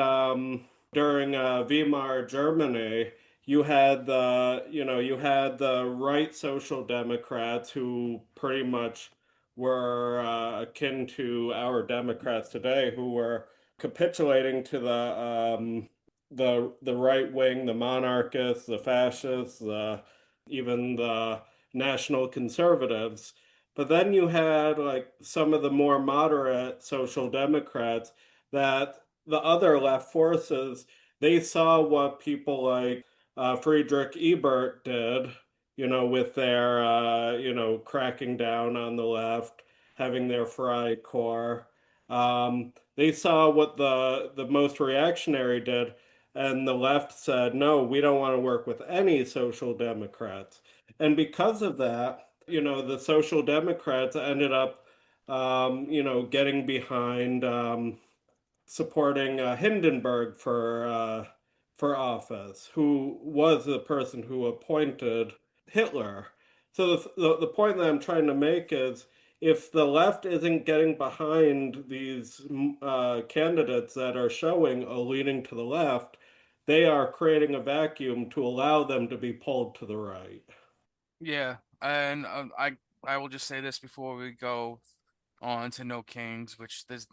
during Weimar Germany, you had the right social democrats who pretty much were akin to our Democrats today, who were capitulating to the right wing, the monarchists, the fascists, even the national conservatives. But then you had like some of the more moderate social democrats that the other left forces, they saw what people like Friedrich Ebert did, with their, cracking down on the left, having their Freikorps. They saw what the most reactionary did, and the left said, no, we don't want to work with any social democrats. And because of that, the social democrats ended up, getting behind supporting Hindenburg for office, who was the person who appointed Hitler. So the point that I'm trying to make is, if the left isn't getting behind these candidates that are showing a leaning to the left, they are creating a vacuum to allow them to be pulled to the right. Yeah, and I will just say this before we go on to No Kings, which there's,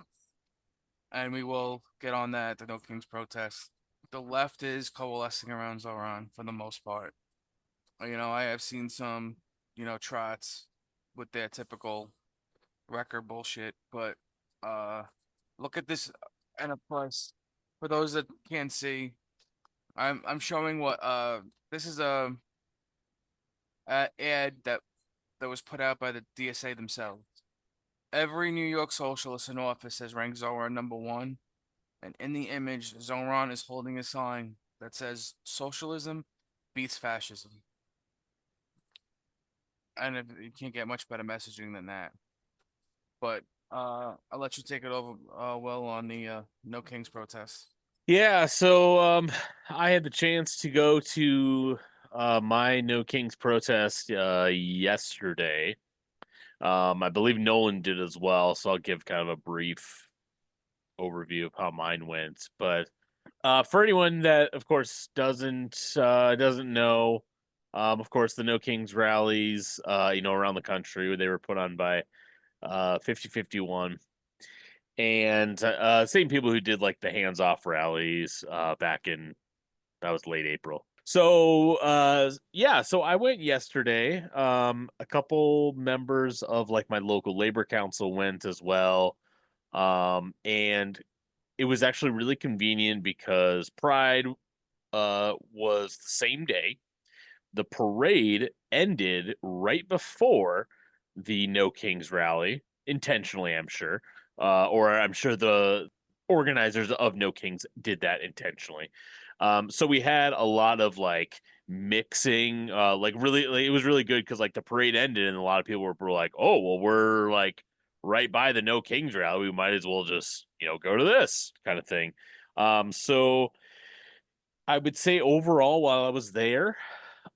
and we will get on that, the No Kings protest. The left is coalescing around Zoran for the most part. I have seen some, trots with their typical record bullshit, but uh look at this. And of course, for those that can't see, I'm showing what this is a ad that was put out by the DSA themselves. Every New York socialist in office has ranked Zoran number one, and in the image, Zoran is holding a sign that says "Socialism beats fascism," and you can't get much better messaging than that. But I'll let you take it over, Will, on the No Kings protest. Yeah, so I had the chance to go to my No Kings protest yesterday. I believe Nolan did as well, so I'll give kind of a brief overview of how mine went. But for anyone that, of course, doesn't know, of course, the No Kings rallies, around the country, they were put on by 5051, and same people who did like the hands off rallies back in, that was late April. So yeah, so I went yesterday. A couple members of like my local labor council went as well. And it was actually really convenient because Pride was the same day. The parade ended right before the No Kings rally, intentionally, I'm sure. Or I'm sure the organizers of No Kings did that intentionally. So we had a lot of like mixing, like really, like, it was really good because like the parade ended and a lot of people were like, oh, well, we're like right by the No Kings rally. We might as well just, go to this kind of thing. So I would say overall, while I was there,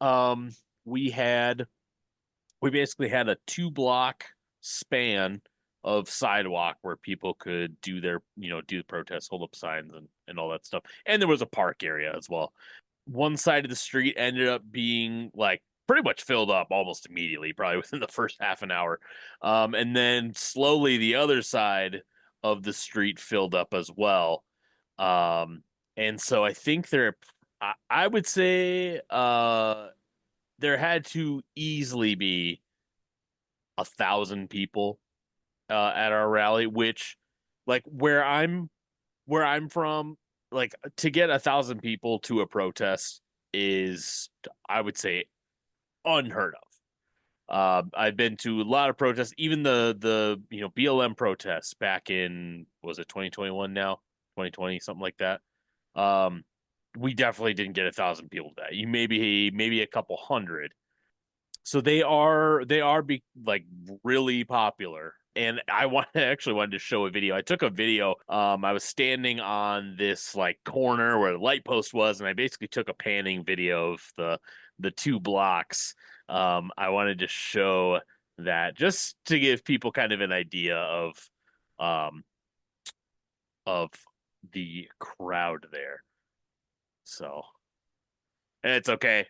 um, we had we basically had a 2 block span of sidewalk where people could do their, do the protests, hold up signs and all that stuff. And there was a park area as well. One side of the street ended up being like pretty much filled up almost immediately, probably within the first half an hour. And then slowly the other side of the street filled up as well. And so I think I would say there had to easily be 1,000 people at our rally, which like where I'm from, like to get 1,000 people to a protest is, I would say, unheard of. I've been to a lot of protests, even the BLM protests back in, was it 2021 now, 2020, something like that. Um, we definitely didn't get 1,000 people to that. You maybe a couple hundred. So they are like really popular. And I wanted to show a video. I took a video. I was standing on this like corner where the light post was, and I basically took a panning video of the 2 blocks. I wanted to show that just to give people kind of an idea um of the crowd there. So it's okay.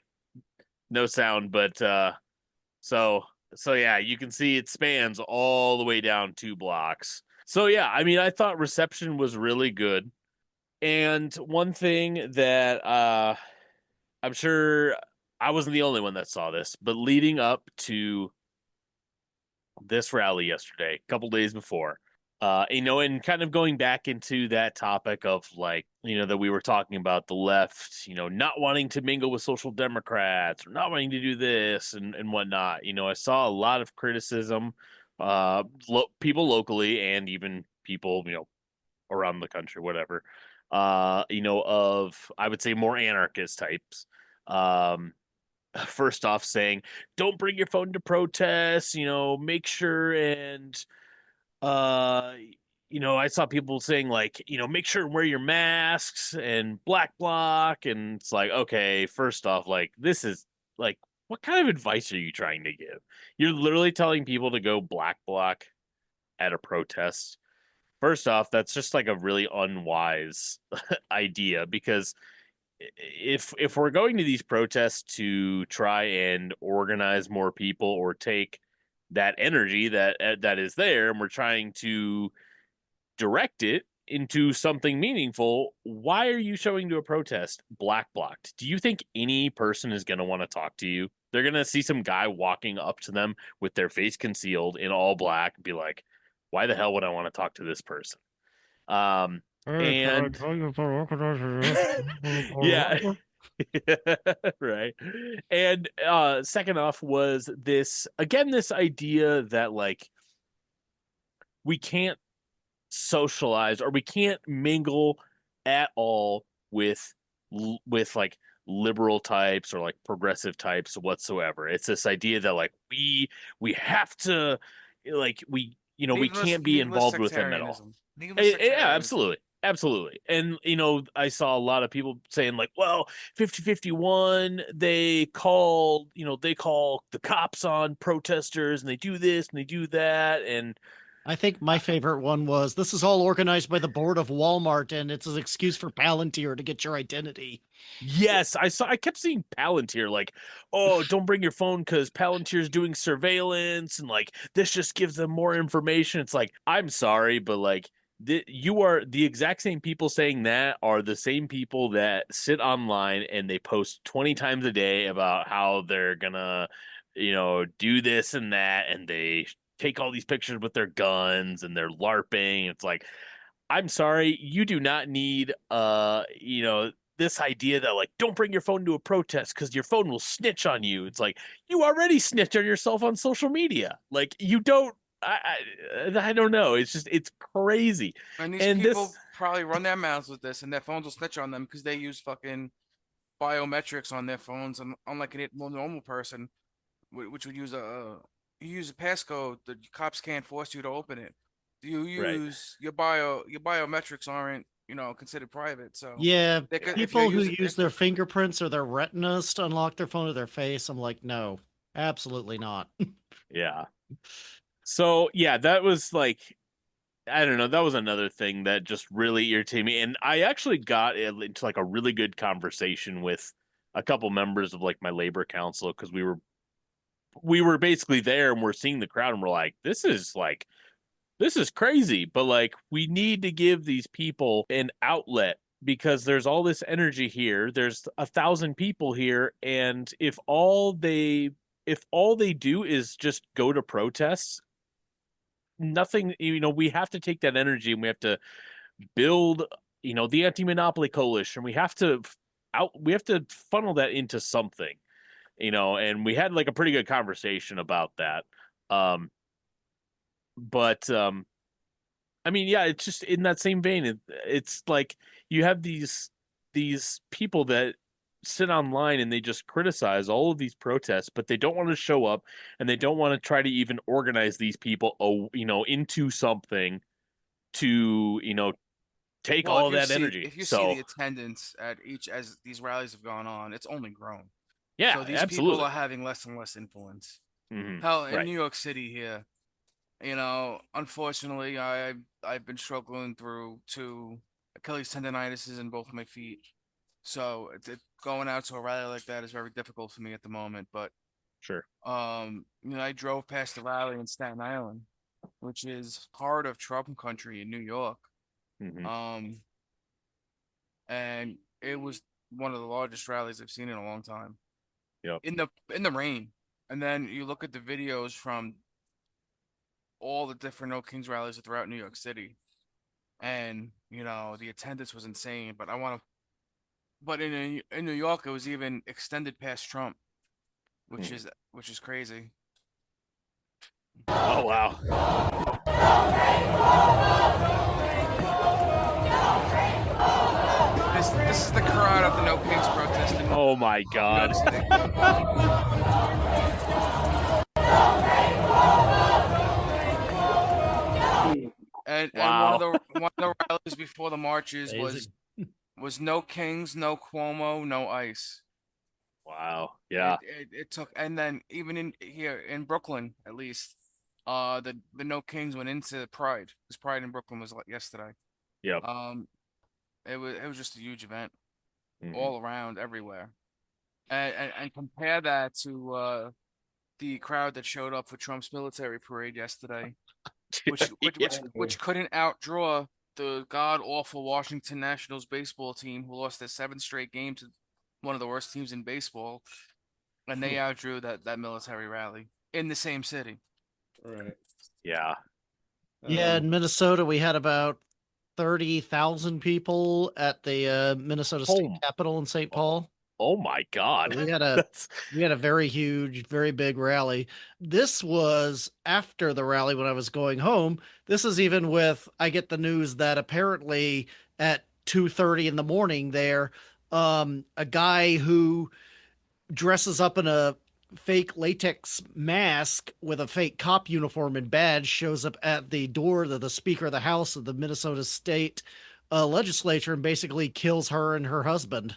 No sound, but so yeah, you can see it spans all the way down 2 blocks. So yeah, I mean, I thought reception was really good. And one thing that I'm sure I wasn't the only one that saw this, but leading up to this rally yesterday, a couple days before, and kind of going back into that topic of like, that we were talking about the left, not wanting to mingle with social democrats or not wanting to do this and whatnot. I saw a lot of criticism, people locally and even people, around the country, whatever, of, I would say, more anarchist types. Um, First off, saying, don't bring your phone to protests, make sure and, uh, I saw people saying, like, make sure and wear your masks and black bloc. And it's like, okay, first off, like, this is like, what kind of advice are you trying to give? You're literally telling people to go black bloc at a protest. First off, that's just like a really unwise idea, because if we're going to these protests to try and organize more people or take that energy that is there, and we're trying to direct it into something meaningful, why are you showing to a protest black blocked? Do you think any person is going to want to talk to you? They're going to see some guy walking up to them with their face concealed in all black and be like, why the hell would I want to talk to this person? And yeah, right. And second off was this idea that like we can't socialize or we can't mingle at all with like liberal types or like progressive types whatsoever. It's this idea that like we have to, like, we can't be Needless involved with them at all. sectarianism. Needless Yeah, sectarianism. absolutely. And I saw a lot of people saying like, well, 5051, they call the cops on protesters and they do this and they do that. And I think my favorite one was, this is all organized by the board of Walmart and it's an excuse for Palantir to get your identity. yes, I kept seeing Palantir, like, oh, don't bring your phone because Palantir's doing surveillance, and like this just gives them more information. It's like, I'm sorry, but like, you are the exact same people saying that are the same people that sit online and they post 20 times a day about how they're gonna, do this and that, and they take all these pictures with their guns and they're LARPing. It's like, I'm sorry, you do not need this idea that like, don't bring your phone to a protest because your phone will snitch on you. It's like, you already snitch on yourself on social media. Like, you don't. I don't know. It's just, it's crazy. And these And people this, probably run their mouths with this, and their phones will snitch on them because they use fucking biometrics on their phones, and unlike a more normal person, which would use you use a passcode, the cops can't force you to open it. You right, use your biometrics aren't considered private, so Yeah, they could if you're people who using use their fingerprints or their retinas to unlock their phone to their face, I'm like, no, absolutely not. yeah. So yeah, that was like, I don't know. That was another thing that just really irritated me. And I actually got into like a really good conversation with a couple members of like my labor council, because we were basically there and we're seeing the crowd and we're like, this is crazy. But like, we need to give these people an outlet because there's all this energy here. There's 1,000 people here, and if all they do is just go to protests, nothing, we have to take that energy and we have to build, the anti-monopoly coalition. We have to funnel that into something, and we had like a pretty good conversation about that. But I mean, yeah, it's just in that same vein. It's like you have these people that sit online and they just criticize all of these protests, but they don't want to show up and they don't want to try to even organize these people, into something to, take well, all of that energy. if you see So the attendance at each as these rallies have gone on, it's only grown. yeah, So these people absolutely. are having less and less influence. Hmm. Hell, in Right. New York City here, unfortunately, I've been struggling through two Achilles tendonitis in both my feet. So going out to a rally like that is very difficult for me at the moment. But Sure. I drove past the rally in Staten Island, which is part of Trump country in New York. Hmm. Um, and it was one of the largest rallies I've seen in a long time. Yep. In the rain. And then you look at the videos from all the different No Kings rallies throughout New York City, and the attendance was insane. But in New York, it was even extended past Trump, which Hmm. is crazy. Oh wow. This is the crowd of the No Kings protest in Oh my New God. York City. And Wow. one of the rallies before the marches Amazing. was no Kings, no Cuomo, no ICE. Wow. It, Yeah. it it took, and then even in here in Brooklyn, at least, the No Kings went into Pride, because Pride in Brooklyn was like yesterday. Yep. Um, it was just a huge event Hmm. all around everywhere, and compare that to the crowd that showed up for Trump's military parade yesterday, which which Yeah. which which couldn't outdraw the god awful Washington Nationals baseball team, who lost their seventh straight game to one of the worst teams in baseball, and they outdrew that military rally in the same city. Right. Yeah. Yeah, Um, in Minnesota, we had about 30,000 people at the Minnesota State Oh. Capitol in St. Paul. Oh my God. We had a That's we had a very huge, very big rally. This was after the rally when I was going home. This is even with I get the news that apparently at 2:30 in the morning there, a guy who dresses up in a fake latex mask with a fake cop uniform and badge shows up at the door of the Speaker of the House of the Minnesota State legislature and basically kills her and her husband.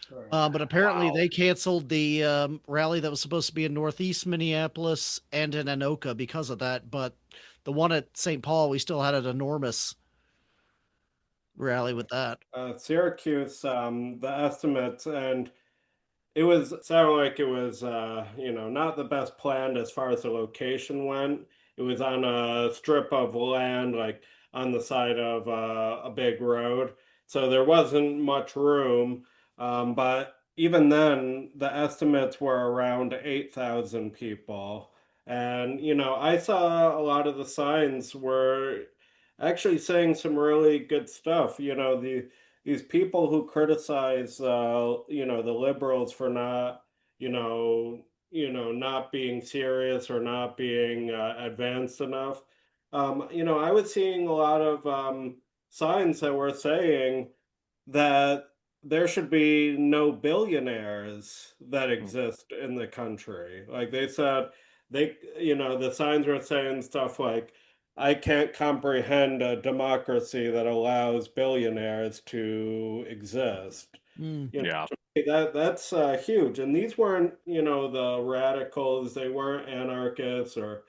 right. But apparently wow. they canceled the rally that was supposed to be in Northeast Minneapolis and in Anoka because of that. But the one at St. Paul, we still had an enormous rally with that. Syracuse, the estimates, and it was sounded like it was, not the best planned as far as the location went. It was on a strip of land, like on the side of a big road, so there wasn't much room. But even then, the estimates were around 8,000 people. And, I saw a lot of the signs were actually saying some really good stuff. These people who criticize the liberals for not not being serious or not being advanced enough. I was seeing a lot of signs that were saying that there should be no billionaires that Mm. exist in the country. Like they said, the signs were saying stuff like, I can't comprehend a democracy that allows billionaires to exist. Mm. Yeah. That's huge. And these weren't, the radicals, they weren't anarchists or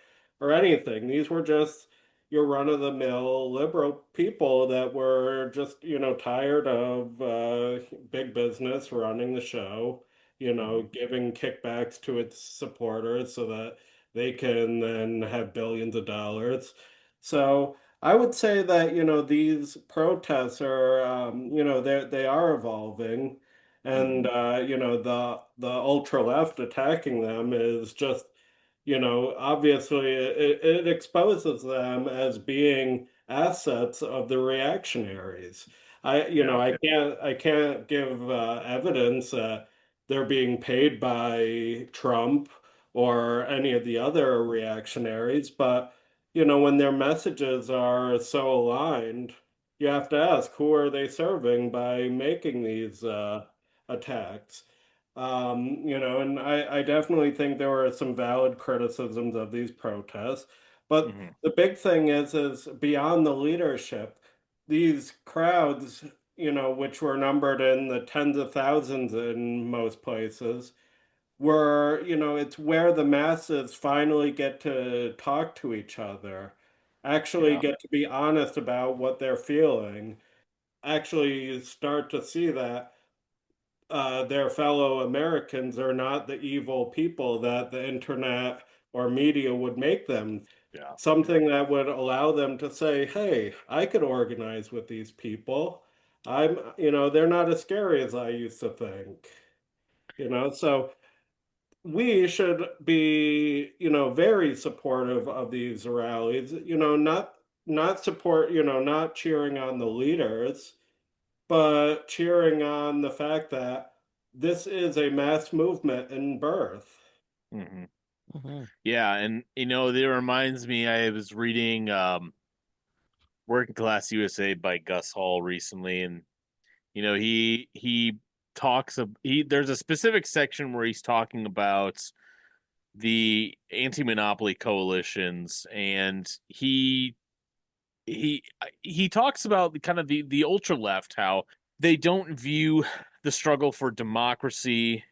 anything. These were just your run-of-the-mill liberal people that were just, tired of big business running the show, Hmm. giving kickbacks to its supporters so that they can then have billions of dollars. So I would say that, these protests are, they are evolving, and Hmm. the ultra left attacking them is just, obviously it exposes them as being assets of the reactionaries. Yeah. I can't give evidence that they're being paid by Trump or any of the other reactionaries, but when their messages are so aligned, you have to ask, who are they serving by making these attacks? And I definitely think there were some valid criticisms of these protests. But Hmm. the big thing is beyond the leadership, these crowds, which were numbered in the tens of thousands in most places, it's where the masses finally get to talk to each other, actually Yeah. get to be honest about what they're feeling, actually start to see that their fellow Americans are not the evil people that the internet or media would make them. Yeah. Something that would allow them to say, hey, I could organize with these people. They're not as scary as I used to think. So we should be, very supportive of these rallies, not support, not cheering on the leaders, but cheering on the fact that this is a mass movement in birth. Hmm. Mm-hmm. Yeah, and it reminds me. I was reading "Working Class USA" by Gus Hall recently, and he talks of he. There's a specific section where he's talking about the anti-monopoly coalitions, and he he talks about kind of the ultra left, how they don't view the struggle for democracy.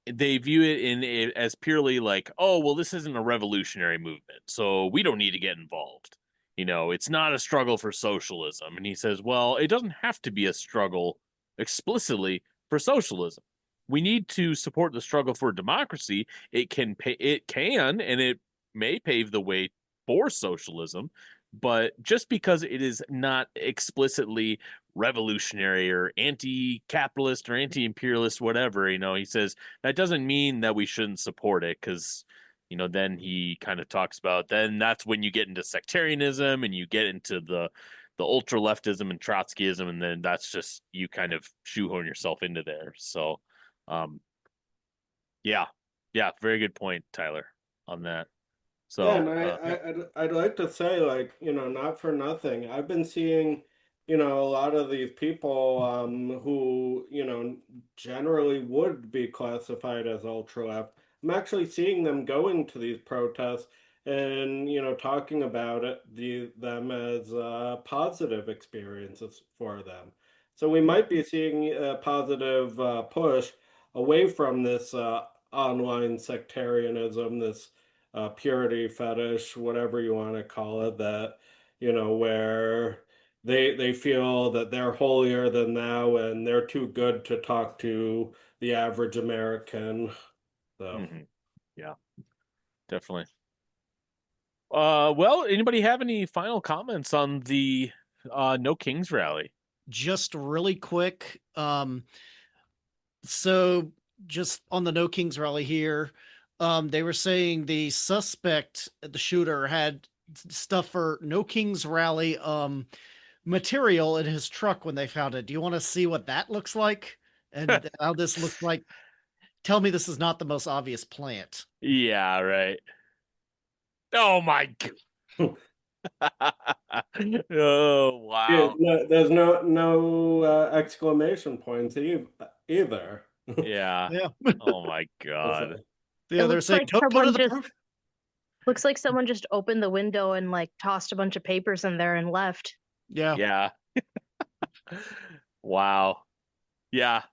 They view it as purely like, oh, well, this isn't a revolutionary movement, so we don't need to get involved. It's not a struggle for socialism. And he says, well, it doesn't have to be a struggle explicitly for socialism. We need to support the struggle for democracy. It can and it may pave the way for socialism, but just because it is not explicitly revolutionary or anti-capitalist or anti-imperialist, whatever, he says that doesn't mean that we shouldn't support it, because then he kind of talks about, then that's when you get into sectarianism and you get into the ultra leftism and Trotskyism, and then that's just, you kind of shoehorn yourself into there. So um yeah, very good point, Tyler, on that. Yeah, and So I'd like to say, like, not for nothing. I've been seeing, a lot of these people who, generally would be classified as ultra left. I'm actually seeing them going to these protests and, talking about them as positive experiences for them. So we might be seeing a positive push away from this online sectarianism, this purity fetish, whatever you want to call it, that where they feel that they're holier than thou and they're too good to talk to the average American. So yeah, definitely. Well, anybody have any final comments on the No Kings rally? Just really quick. So just on the No Kings rally here, they were saying the suspect, the shooter, had stuff for No Kings rally material in his truck when they found it. Do you want to see what that looks like? And how this looks like? Tell me this is not the most obvious plant. Yeah, right. Oh my god. Oh yeah, wow. there's no exclamation points either. Yeah. Yeah. Oh my So, god. Yeah, they're saying don't go to the looks like someone just opened the window and like tossed a bunch of papers in there and left. Yeah. Yeah. Wow. Yeah.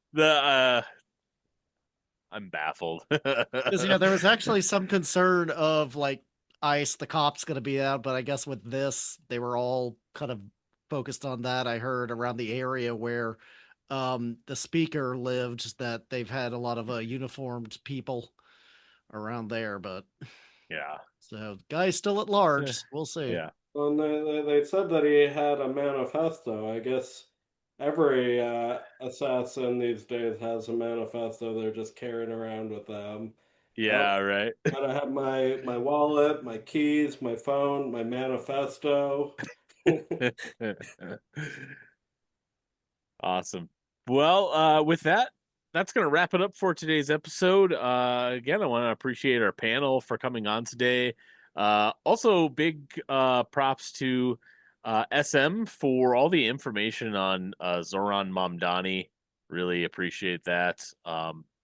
I'm baffled. Because yeah, there was actually some concern of like ICE, the cops going to be out, but I guess with this, they were all kind of focused on that. I heard around the area where the speaker lived that they've had a lot of uniformed people around there, but Yeah. so guy's still at large. We'll see. Yeah. well, and they said that he had a manifesto. I guess every assassin these days has a manifesto they're just carrying around with them. Oh, Yeah, right. gotta have my wallet, my keys, my phone, my manifesto. Awesome. Well, with that, that's going to wrap it up for today's episode. Again, I want to appreciate our panel for coming on today. Also, big props to SM for all the information on Zohran Mamdani. Really appreciate that.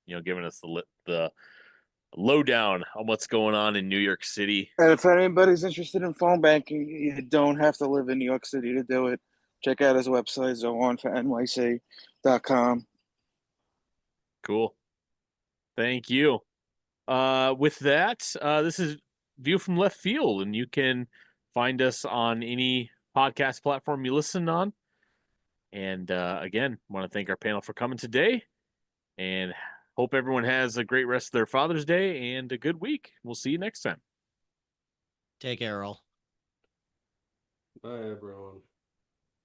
Giving us the lowdown on what's going on in New York City. And if anybody's interested in phone banking, you don't have to live in New York City to do it. Check out his website, zohranfornyc.com. Cool. Thank you. With that, this is View from Left Field, and you can find us on any podcast platform you listen on. And again, want to thank our panel for coming today. and hope everyone has a great rest of their Father's Day and a good week. We'll see you next time. Take care, all. Bye, everyone.